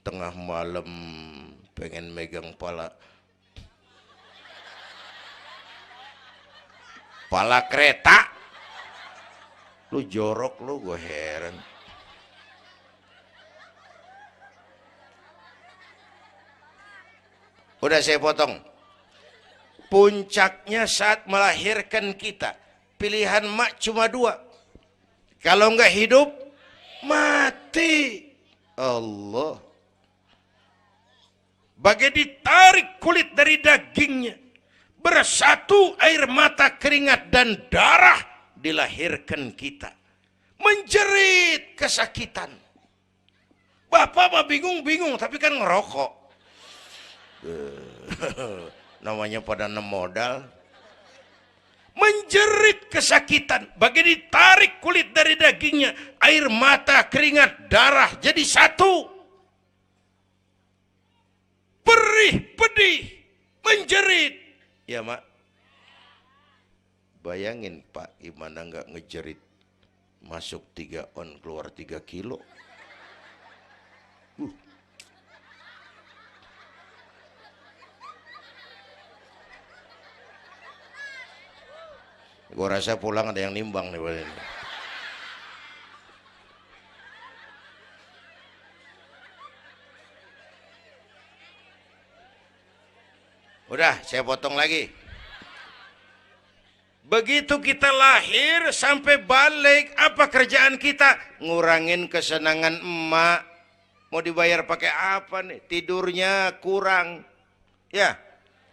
Tengah malam pengen megang pala kereta. Lu jorok lu, gue heran. Udah saya potong. Puncaknya saat melahirkan kita. Pilihan mak cuma 2. Kalau enggak hidup, mati. Allah. Bagai ditarik kulit dari dagingnya. Bersatu air mata, keringat, dan darah. Dilahirkan kita. Menjerit kesakitan. Bapak mah bingung-bingung, tapi kan ngerokok. Namanya pada modal. Menjerit kesakitan, bagai ditarik kulit dari dagingnya, air mata, keringat, darah jadi satu. Perih, pedih, menjerit. Ya mak. Bayangin Pak, gimana nggak ngejerit. Masuk 3 on, keluar 3 kilo. Gue rasa pulang ada yang nimbang nih. Udah, saya potong lagi. Begitu kita lahir sampai balik, apa kerjaan kita? Ngurangin kesenangan emak. Mau dibayar pakai apa nih? Tidurnya kurang. Ya,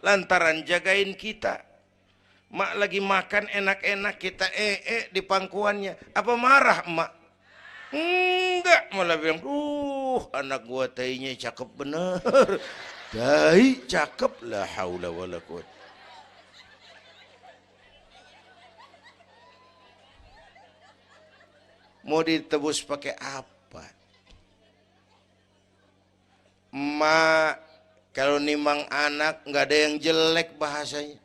lantaran jagain kita. Mak lagi makan enak-enak, kita di pangkuannya. Apa marah emak? Enggak, malah bilang, anak gua tainya cakep bener. Tai cakep, la haula wala quwwata. Mau ditebus pakai apa? Emak Kalau nimang anak nggak ada yang jelek bahasanya.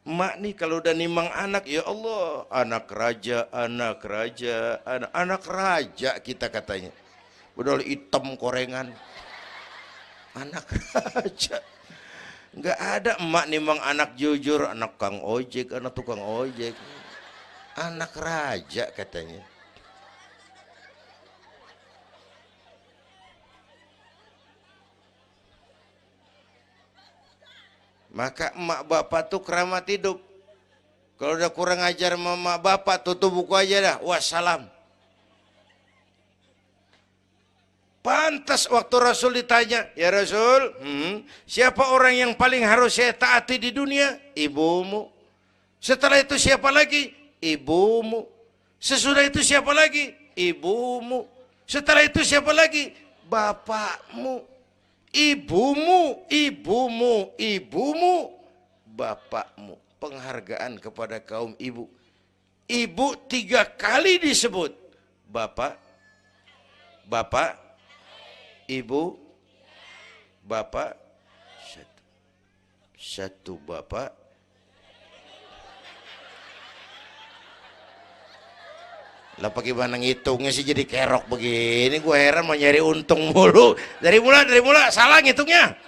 Emak nih kalau udah nimang anak, ya Allah, anak raja, anak raja, anak raja kita katanya. Udah hitam korengan. Anak raja. Nggak ada emak nimang anak jujur, anak kang ojek, anak tukang ojek. Anak raja katanya. Maka emak bapak tuh keramat hidup. Kalau udah kurang ajar sama emak bapak, tutup buku aja dah. Wassalam. Pantas waktu Rasul ditanya, ya Rasul, siapa orang yang paling harus saya taati di dunia? Ibumu. Setelah itu siapa lagi? Ibumu. Sesudah itu siapa lagi? Ibumu. Setelah itu siapa lagi? Bapakmu. Ibumu, ibumu, ibumu, bapakmu. Penghargaan kepada kaum ibu. Ibu 3 kali disebut. Bapak, bapak, ibu, bapak, satu bapak. Lah pakai mana ngitungnya sih jadi kerok begini, gue heran mau nyari untung mulu. Dari mula salah ngitungnya.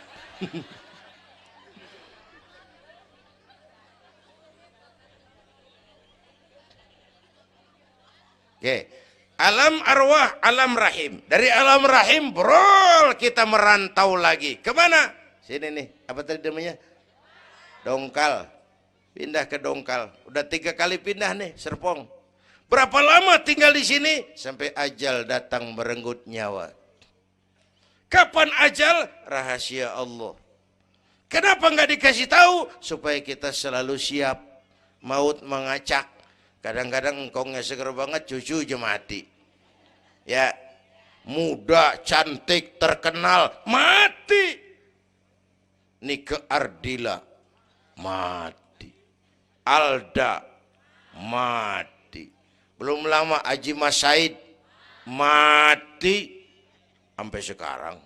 Oke. Alam arwah, alam rahim. Dari alam rahim, brol, kita merantau lagi. Kemana? Sini nih, apa tadi namanya? Dongkal. Pindah ke Dongkal. Udah 3 kali pindah nih, Serpong. Berapa lama tinggal di sini? Sampai ajal datang merenggut nyawa. Kapan ajal? Rahasia Allah. Kenapa nggak dikasih tahu? Supaya kita selalu siap. Maut mengacak. Kadang-kadang engkongnya seger banget, cucu aja mati. Ya, muda, cantik, terkenal, mati. Nike Ardila, mati. Alda, mati. Belum lama Haji Mas Said mati sampai sekarang.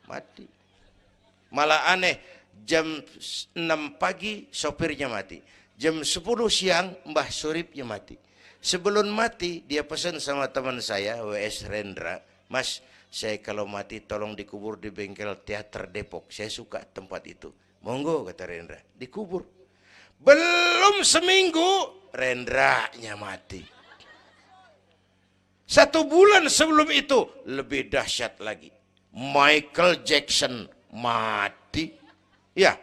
Mati. Malah aneh, jam 6 pagi sopirnya mati. Jam 10 siang Mbah Suripnya mati. Sebelum mati dia pesan sama teman saya WS Rendra, Mas, saya kalau mati tolong dikubur di bengkel teater Depok. Saya suka tempat itu. Monggo kata Rendra, dikubur. Belum seminggu Rendranya mati. 1 bulan sebelum itu lebih dahsyat lagi. Michael Jackson mati. Ya,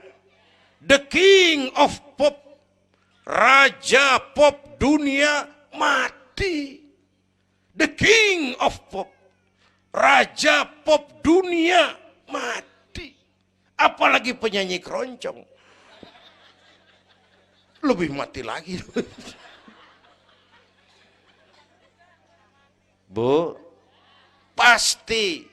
the king of pop, raja pop dunia mati. The king of pop, raja pop dunia mati. Apalagi penyanyi keroncong. Lebih mati lagi. Bu, pasti.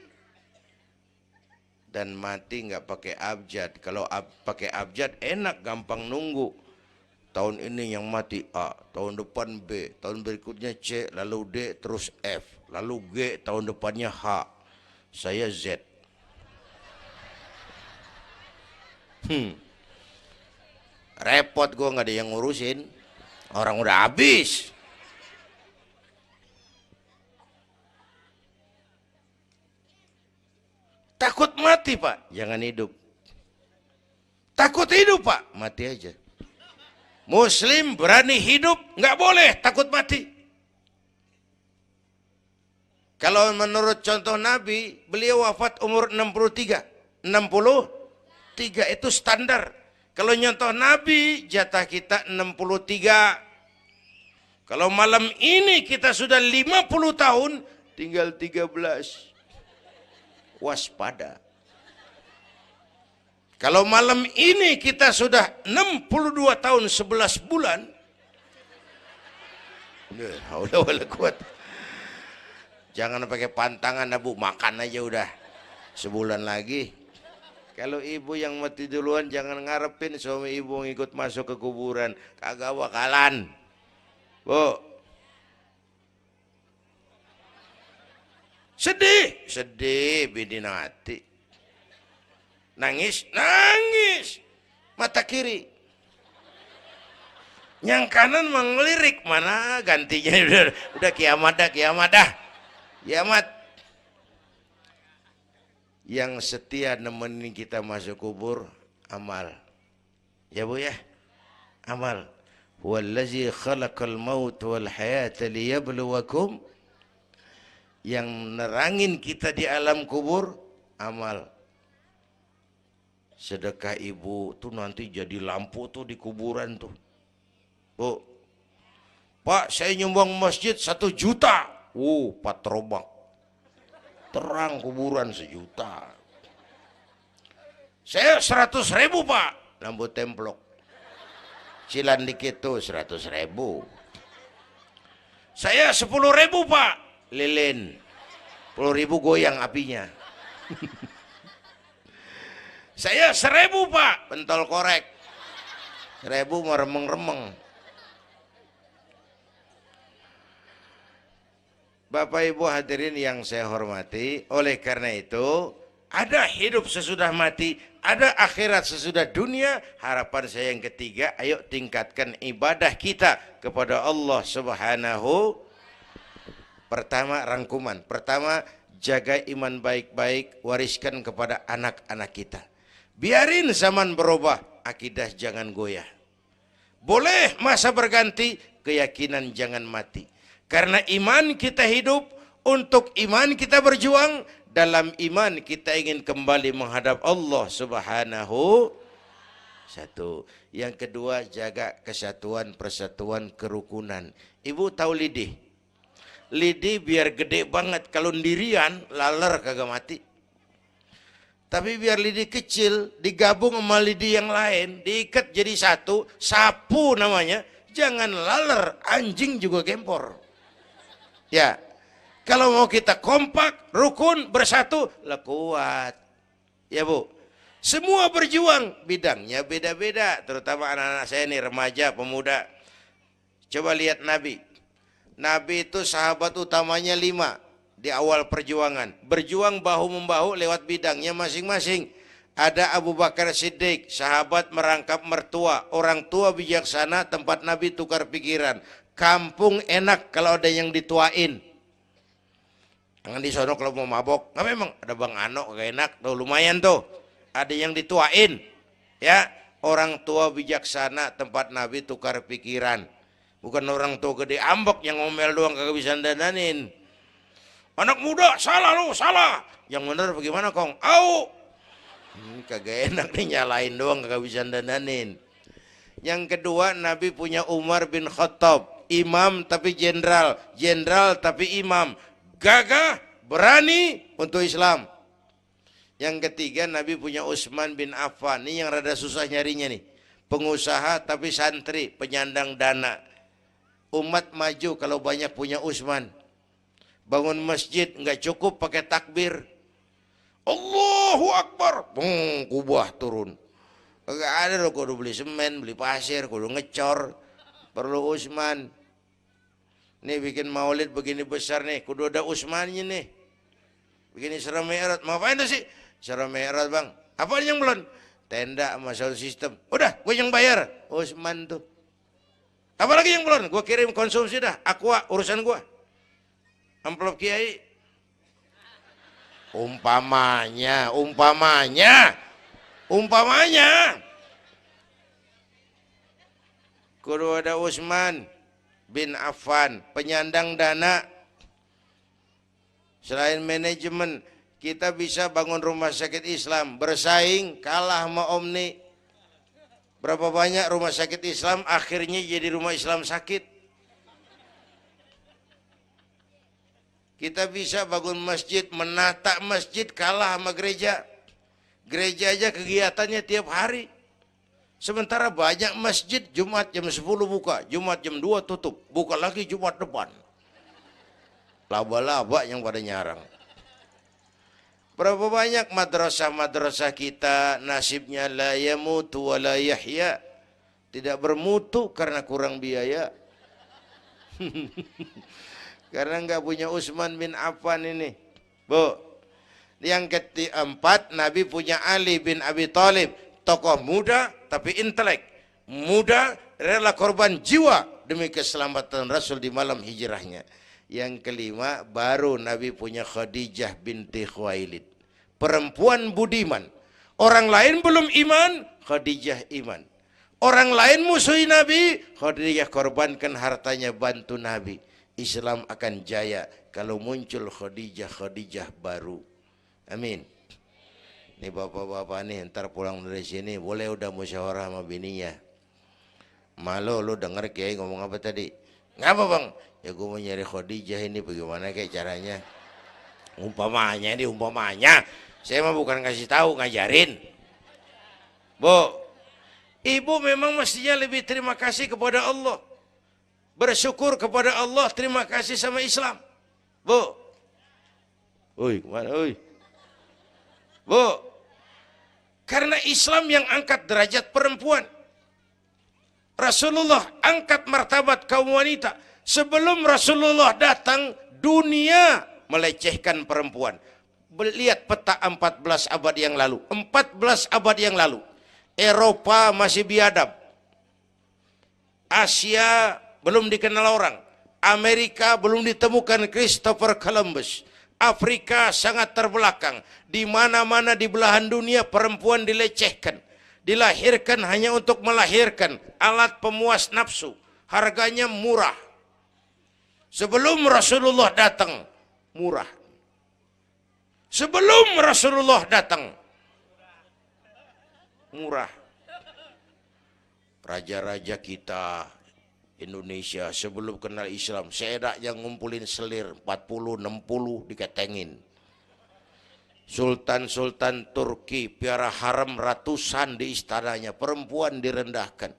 Dan mati nggak pakai abjad. Kalau pakai abjad enak, gampang nunggu. Tahun ini yang mati A, tahun depan B, tahun berikutnya C, lalu D, terus F, lalu G, tahun depannya H. Saya Z. Repot gue, nggak ada yang ngurusin. Orang udah habis. Takut mati Pak, jangan hidup. Takut hidup Pak, mati aja. Muslim berani hidup, nggak boleh takut mati. Kalau menurut contoh Nabi, beliau wafat umur 63. 63 itu standar. Kalau nyontoh Nabi, jatah kita 63. Kalau malam ini kita sudah 50 tahun, tinggal 13. Waspada. Kalau malam ini kita sudah 62 tahun 11 bulan, udah kuat. Jangan pakai pantangan Bu, makan aja udah. Sebulan lagi. Kalau ibu yang mati duluan jangan ngarepin suami ibu ngikut masuk ke kuburan, kagak bakalan. Bu. Sedih, sedih bini mati. Nangis, nangis. Mata kiri. Yang kanan mengelirik, mana gantinya udah kiamat dah, kiamat dah. Kiamat. Yang setia nemenin kita masuk kubur, amal. Ya Bu ya? Amal. Wallazi khalaqal maut wal hayata liyabluwakum. Yang nerangin kita di alam kubur, amal. Sedekah ibu tuh nanti jadi lampu tuh di kuburan tuh. Bu, Pak saya nyumbang masjid 1 juta. Patrobak. Terang kuburan 1 juta. Saya 100.000 Pak. Lampu templok. Cilan dikit tuh 100.000. Saya 10.000 Pak. Lilin. 10.000 goyang apinya. Saya 1.000 Pak. Pentol korek. 1.000 meremeng-remeng. Bapak Ibu hadirin yang saya hormati, oleh karena itu ada hidup sesudah mati, ada akhirat sesudah dunia. Harapan saya yang ketiga, ayo tingkatkan ibadah kita kepada Allah Subhanahu. Pertama rangkuman, pertama jaga iman baik-baik, wariskan kepada anak-anak kita. Biarin zaman berubah, akidah jangan goyah. Boleh masa berganti, keyakinan jangan mati. Karena iman kita hidup, untuk iman kita berjuang, dalam iman kita ingin kembali menghadap Allah Subhanahu. Satu. Yang kedua, jaga kesatuan, persatuan, kerukunan. Ibu tahu lidi? Lidi biar gede banget, kalau ndirian laler kagak mati. Tapi biar lidi kecil digabung sama lidi yang lain, diikat jadi satu, sapu namanya. Jangan laler, anjing juga gempor. Ya, kalau mau kita kompak, rukun, bersatu, lah kuat. Ya Bu, semua berjuang, bidangnya beda-beda. Terutama anak-anak saya nih, remaja, pemuda. Coba lihat Nabi. Nabi itu sahabat utamanya 5 di awal perjuangan. Berjuang bahu-membahu lewat bidangnya masing-masing. Ada Abu Bakar Siddiq, sahabat merangkap mertua. Orang tua bijaksana, tempat Nabi tukar pikiran. Kampung enak kalau ada yang dituain. Jangan di sono kalau mau mabok. Nggak, memang ada Bang Ano gak enak tuh, lumayan tuh. Ada yang dituain. Ya, orang tua bijaksana, tempat Nabi tukar pikiran. Bukan orang tua gede ambek yang ngomel doang kagak bisa dandanin. Anak muda salah lu, salah. Yang bener bagaimana Kong? Au. Kagak enak nih, nyalain doang kagak bisa dandanin. Yang kedua, Nabi punya Umar bin Khattab. Imam tapi jenderal, jenderal tapi imam, gagah, berani untuk Islam. Yang ketiga, Nabi punya Utsman bin Affan. Ini yang rada susah nyarinya nih. Pengusaha tapi santri, penyandang dana. Umat maju kalau banyak punya Utsman. Bangun masjid nggak cukup pakai takbir. Allahu Akbar, kubah turun. Gak ada loh, kudu beli semen, beli pasir, kudu ngecor. Perlu Utsman. Nih bikin maulid begini besar nih, kudu ada Utsmannya nih. Begini Isra Mi'raj, mau apain tuh sih? Isra Mi'raj Bang, apa yang belum? Tenda sama sound system. Udah, gue yang bayar. Utsman tuh. Apalagi yang belum? Gue kirim konsumsi dah. Aqua, urusan gue. Amplop kiai. Umpamanya. Kudu ada Utsman bin Affan, penyandang dana. Selain manajemen, kita bisa bangun rumah sakit Islam, bersaing kalah sama Omni. Berapa banyak rumah sakit Islam akhirnya jadi rumah Islam sakit. Kita bisa bangun masjid, menata masjid kalah sama gereja. Gereja aja kegiatannya tiap hari. Sementara banyak masjid Jumat jam 10 buka, Jumat jam 2 tutup, buka lagi Jumat depan. Laba-laba yang pada nyarang. Berapa banyak madrasah-madrasah kita nasibnya la yamutu wa la yahya. Tidak bermutu karena kurang biaya. Karena nggak punya Utsman bin Affan ini. Bu. Yang keempat, Nabi punya Ali bin Abi Thalib, tokoh muda tapi intelek. Muda, rela korban jiwa demi keselamatan Rasul di malam hijrahnya. Yang kelima, baru Nabi punya Khadijah binti Khuwailid, perempuan budiman. Orang lain belum iman, Khadijah iman. Orang lain musuhi Nabi, Khadijah korbankan hartanya bantu Nabi. Islam akan jaya kalau muncul Khadijah baru. Amin. Nih bapak-bapak nih, ntar pulang dari sini boleh udah musyawarah sama bininya. Malu lu denger Kiai ngomong apa tadi? Ngapa bang? Ya gue mau nyari Khadijah ini, bagaimana kayak caranya? Umpamanya ini umpamanya. Saya mah bukan kasih tahu, ngajarin. Bu, ibu memang mestinya lebih terima kasih kepada Allah. Bersyukur kepada Allah, terima kasih sama Islam. Bu. Oi, kemana oi? Bu. Karena Islam yang angkat derajat perempuan. Rasulullah angkat martabat kaum wanita. Sebelum Rasulullah datang, dunia melecehkan perempuan. Lihat peta 14 abad yang lalu. 14 abad yang lalu. Eropa masih biadab. Asia belum dikenal orang. Amerika belum ditemukan Christopher Columbus. Afrika sangat terbelakang. Di mana-mana di belahan dunia perempuan dilecehkan. Dilahirkan hanya untuk melahirkan, alat pemuas nafsu. Harganya murah. Sebelum Rasulullah datang, murah. Sebelum Rasulullah datang, murah. Raja-raja kita Indonesia sebelum kenal Islam, seedak yang ngumpulin selir 40-60 diketengin. Sultan-sultan Turki piara haram ratusan di istananya, perempuan direndahkan.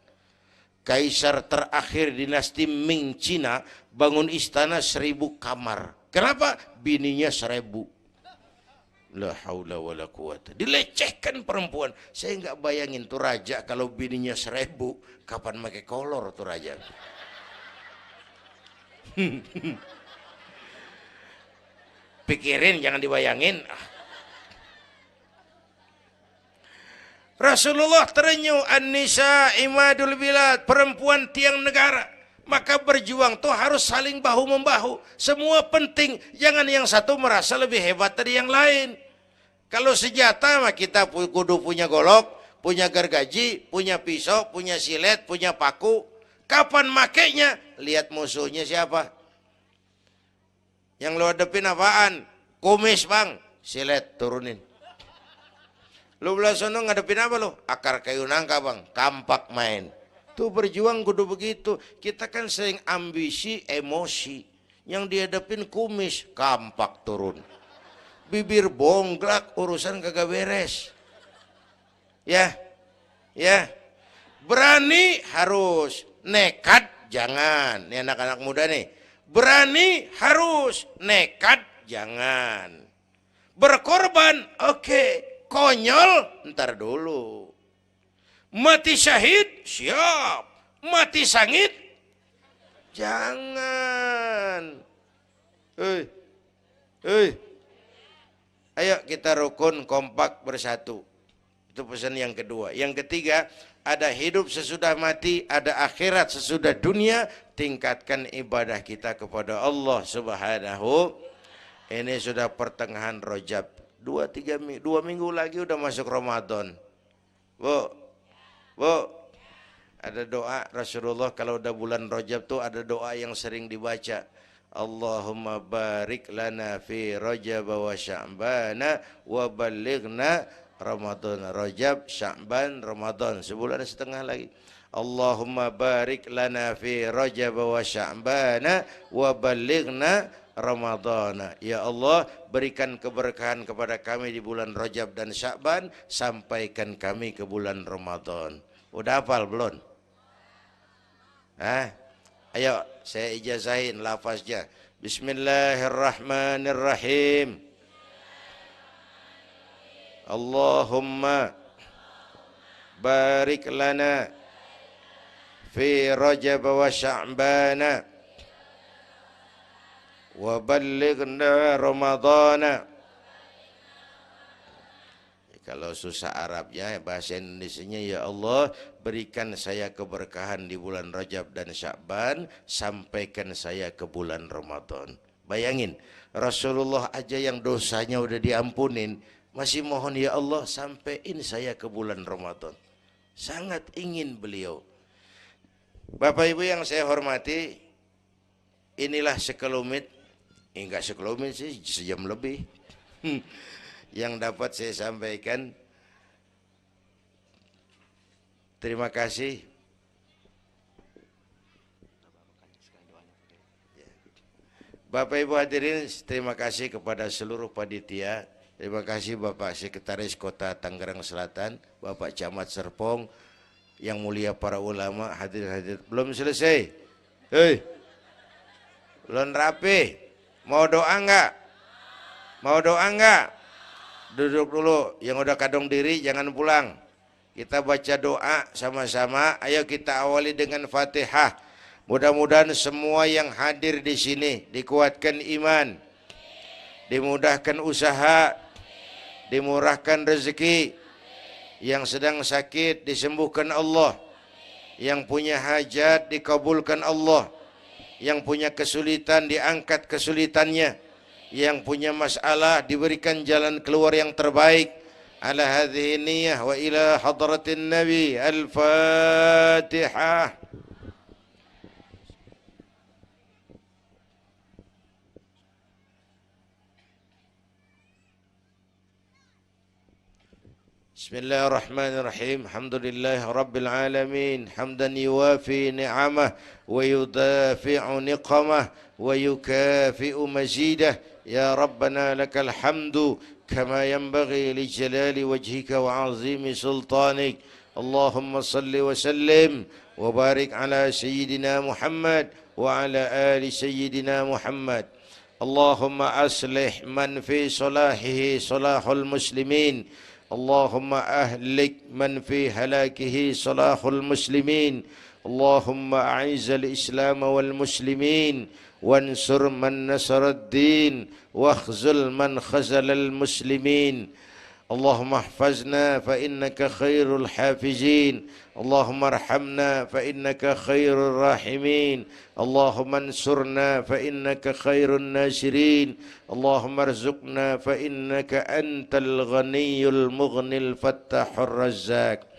Kaisar terakhir dinasti Ming Cina bangun istana 1000 kamar. Kenapa? Bininya 1000. La haula wala quwata. Dilecehkan perempuan. Saya nggak bayangin tuh raja kalau bininya 1000, kapan pakai kolor tuh raja. Pikirin, jangan dibayangin. Rasulullah terenyuh, An-nisa imadul bilad, perempuan tiang negara. Maka berjuang tuh harus saling bahu-membahu. Semua penting, jangan yang satu merasa lebih hebat dari yang lain. Kalau senjata mah kita kudu punya golok, punya gergaji, punya pisau, punya silet, punya paku. Kapan makainya? Lihat musuhnya siapa. Yang lo hadepin apaan? Kumis bang, silet turunin. Lu belah sono ngadepin apa lu? Akar kayu nangka bang, kampak main. Tuh berjuang kudu begitu. Kita kan sering ambisi, emosi. Yang dihadapin kumis, kampak turun. Bibir bonglak, urusan kagak beres. Ya, ya. Berani harus, nekat jangan. Ini anak-anak muda nih. Berani harus, nekat jangan. Berkorban, oke. Konyol, ntar dulu. Mati syahid, siap. Mati sangit, jangan. Ayo kita rukun, kompak, bersatu. Itu pesan yang kedua. Yang ketiga, ada hidup sesudah mati, ada akhirat sesudah dunia. Tingkatkan ibadah kita kepada Allah Subhanahu. Ini sudah pertengahan Rajab. 2 minggu lagi udah masuk Ramadan. Bu, ada doa Rasulullah kalau udah bulan Rajab tuh ada doa yang sering dibaca. Allahumma barik lana fi Rajab wa Sya'bana wa ballighna Ramadan. Rajab, Sya'ban, Ramadan, sebulan setengah lagi. Allahumma barik lana fi Rajab wa Sya'bana wa ballighna Ramadhan. Ya Allah, berikan keberkahan kepada kami di bulan Rajab dan Sya'ban, sampaikan kami ke bulan Ramadan. Udah hafal belum? Ayo saya ijazahin lafaznya. Bismillahirrahmanirrahim. Allahumma barik lana fi Rajab wa Sya'bana wa ballighna Ramadhana Kalau susah Arabnya, bahasa Indonesianya, ya Allah berikan saya keberkahan di bulan Rajab dan Sya'ban, sampaikan saya ke bulan Ramadan. Bayangin, Rasulullah aja yang dosanya udah diampunin, masih mohon ya Allah sampaiin saya ke bulan Ramadan. Sangat ingin beliau. Bapak Ibu yang saya hormati, inilah sekelumit, enggak sekelumit sih, sejam lebih yang dapat saya sampaikan. Terima kasih. Bapak Ibu hadirin, terima kasih kepada seluruh panitia. Terima kasih Bapak Sekretaris Kota Tangerang Selatan, Bapak Camat Serpong, yang mulia para ulama, hadir-hadir. Belum selesai. Hei, belum rapi. Mau doa enggak? Mau doa enggak? Duduk dulu. Yang udah kadung diri jangan pulang. Kita baca doa sama-sama. Ayo kita awali dengan Fatihah. Mudah-mudahan semua yang hadir di sini dikuatkan iman, dimudahkan usaha, dimurahkan rezeki, yang sedang sakit disembuhkan Allah, yang punya hajat dikabulkan Allah, yang punya kesulitan diangkat kesulitannya, yang punya masalah diberikan jalan keluar yang terbaik. Ala hadhihi niyyah wa ila hadratin Nabi. Al-Fatihah. Bismillahirrahmanirrahim. Alhamdulillah Rabbil Alamin. Hamdan yuwafi ni'amah wa yudafi'u niqamah wa yukafi'u mazidah. Ya Rabbana lakal hamdu kama yanbaghi li jalali wajhika wa azimi sultanik. Allahumma salli wa sallim wa barik ala Sayyidina Muhammad wa ala ali Sayyidina Muhammad. Allahumma aslih man fi salahihi salahul muslimin. اللهم أهلك من في هلاكه صلاح المسلمين. اللهم أعز الإسلام والمسلمين وانصر من نصر الدين واخذل من خذل المسلمين. اللهم احفظنا فإنك خير الحافظين. اللهم ارحمنا فإنك خير الراحمين. اللهم انصرنا فإنك خير الناصرين. اللهم ارزقنا فإنك أنت الغني المغني الفتاح الرزاق.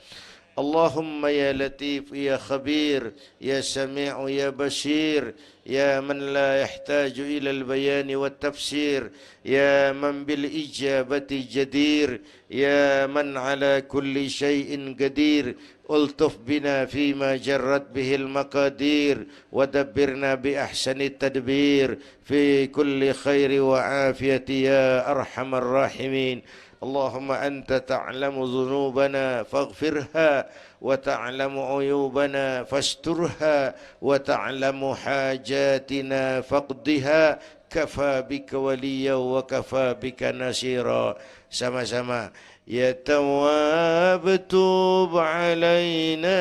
اللهم يا لطيف يا خبير يا سميع يا بصير يا من لا يحتاج إلى البيان والتفسير يا من بالإجابة جدير يا من على كل شيء قدير ألطف بنا فيما جرت به المقادير ودبرنا بأحسن التدبير في كل خير وعافية يا أرحم الراحمين. اللهم أنت تعلم ذنوبنا فاغفرها وتعلم عيوبنا فاسترها وتعلم حاجاتنا فاقضها. كفى بك وليا وكفى بك نصيرا. Sama-sama. Ya Tawwab tub alaina,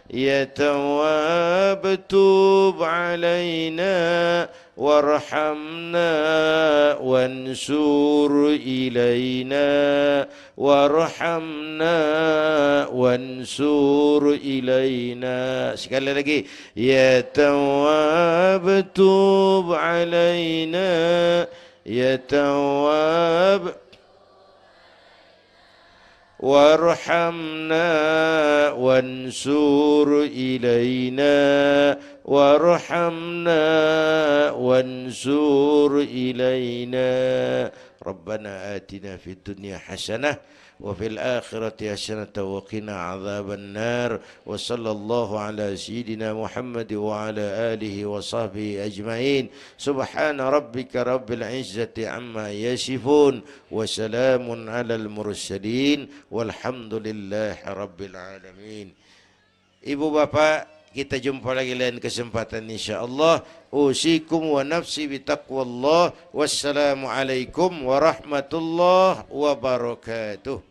Ya Tawwab tub alaina warhamna wansur ilaina warhamna wansur ilaina. Sekali lagi. Ya Tawwab tub alaina, Ya Tawwab warhamna wansur ilaina warhamna wansur ilaina. Rabbana atina fid dunya hasanah wa fil akhirati hasanah wa qina adzaban nar. Wa sallallahu ala sayyidina Muhammad wa ala alihi wa sahbihi ajma'in. Subhana rabbika rabbil izzati amma yasifun wa salamun alal mursalin walhamdulillahi rabbil alamin. Ibu bapak, kita jumpa lagi lain kesempatan insyaallah. Usikum wa nafsi bitaqwallah. Wassalamu alaikum warahmatullahi wabarakatuh.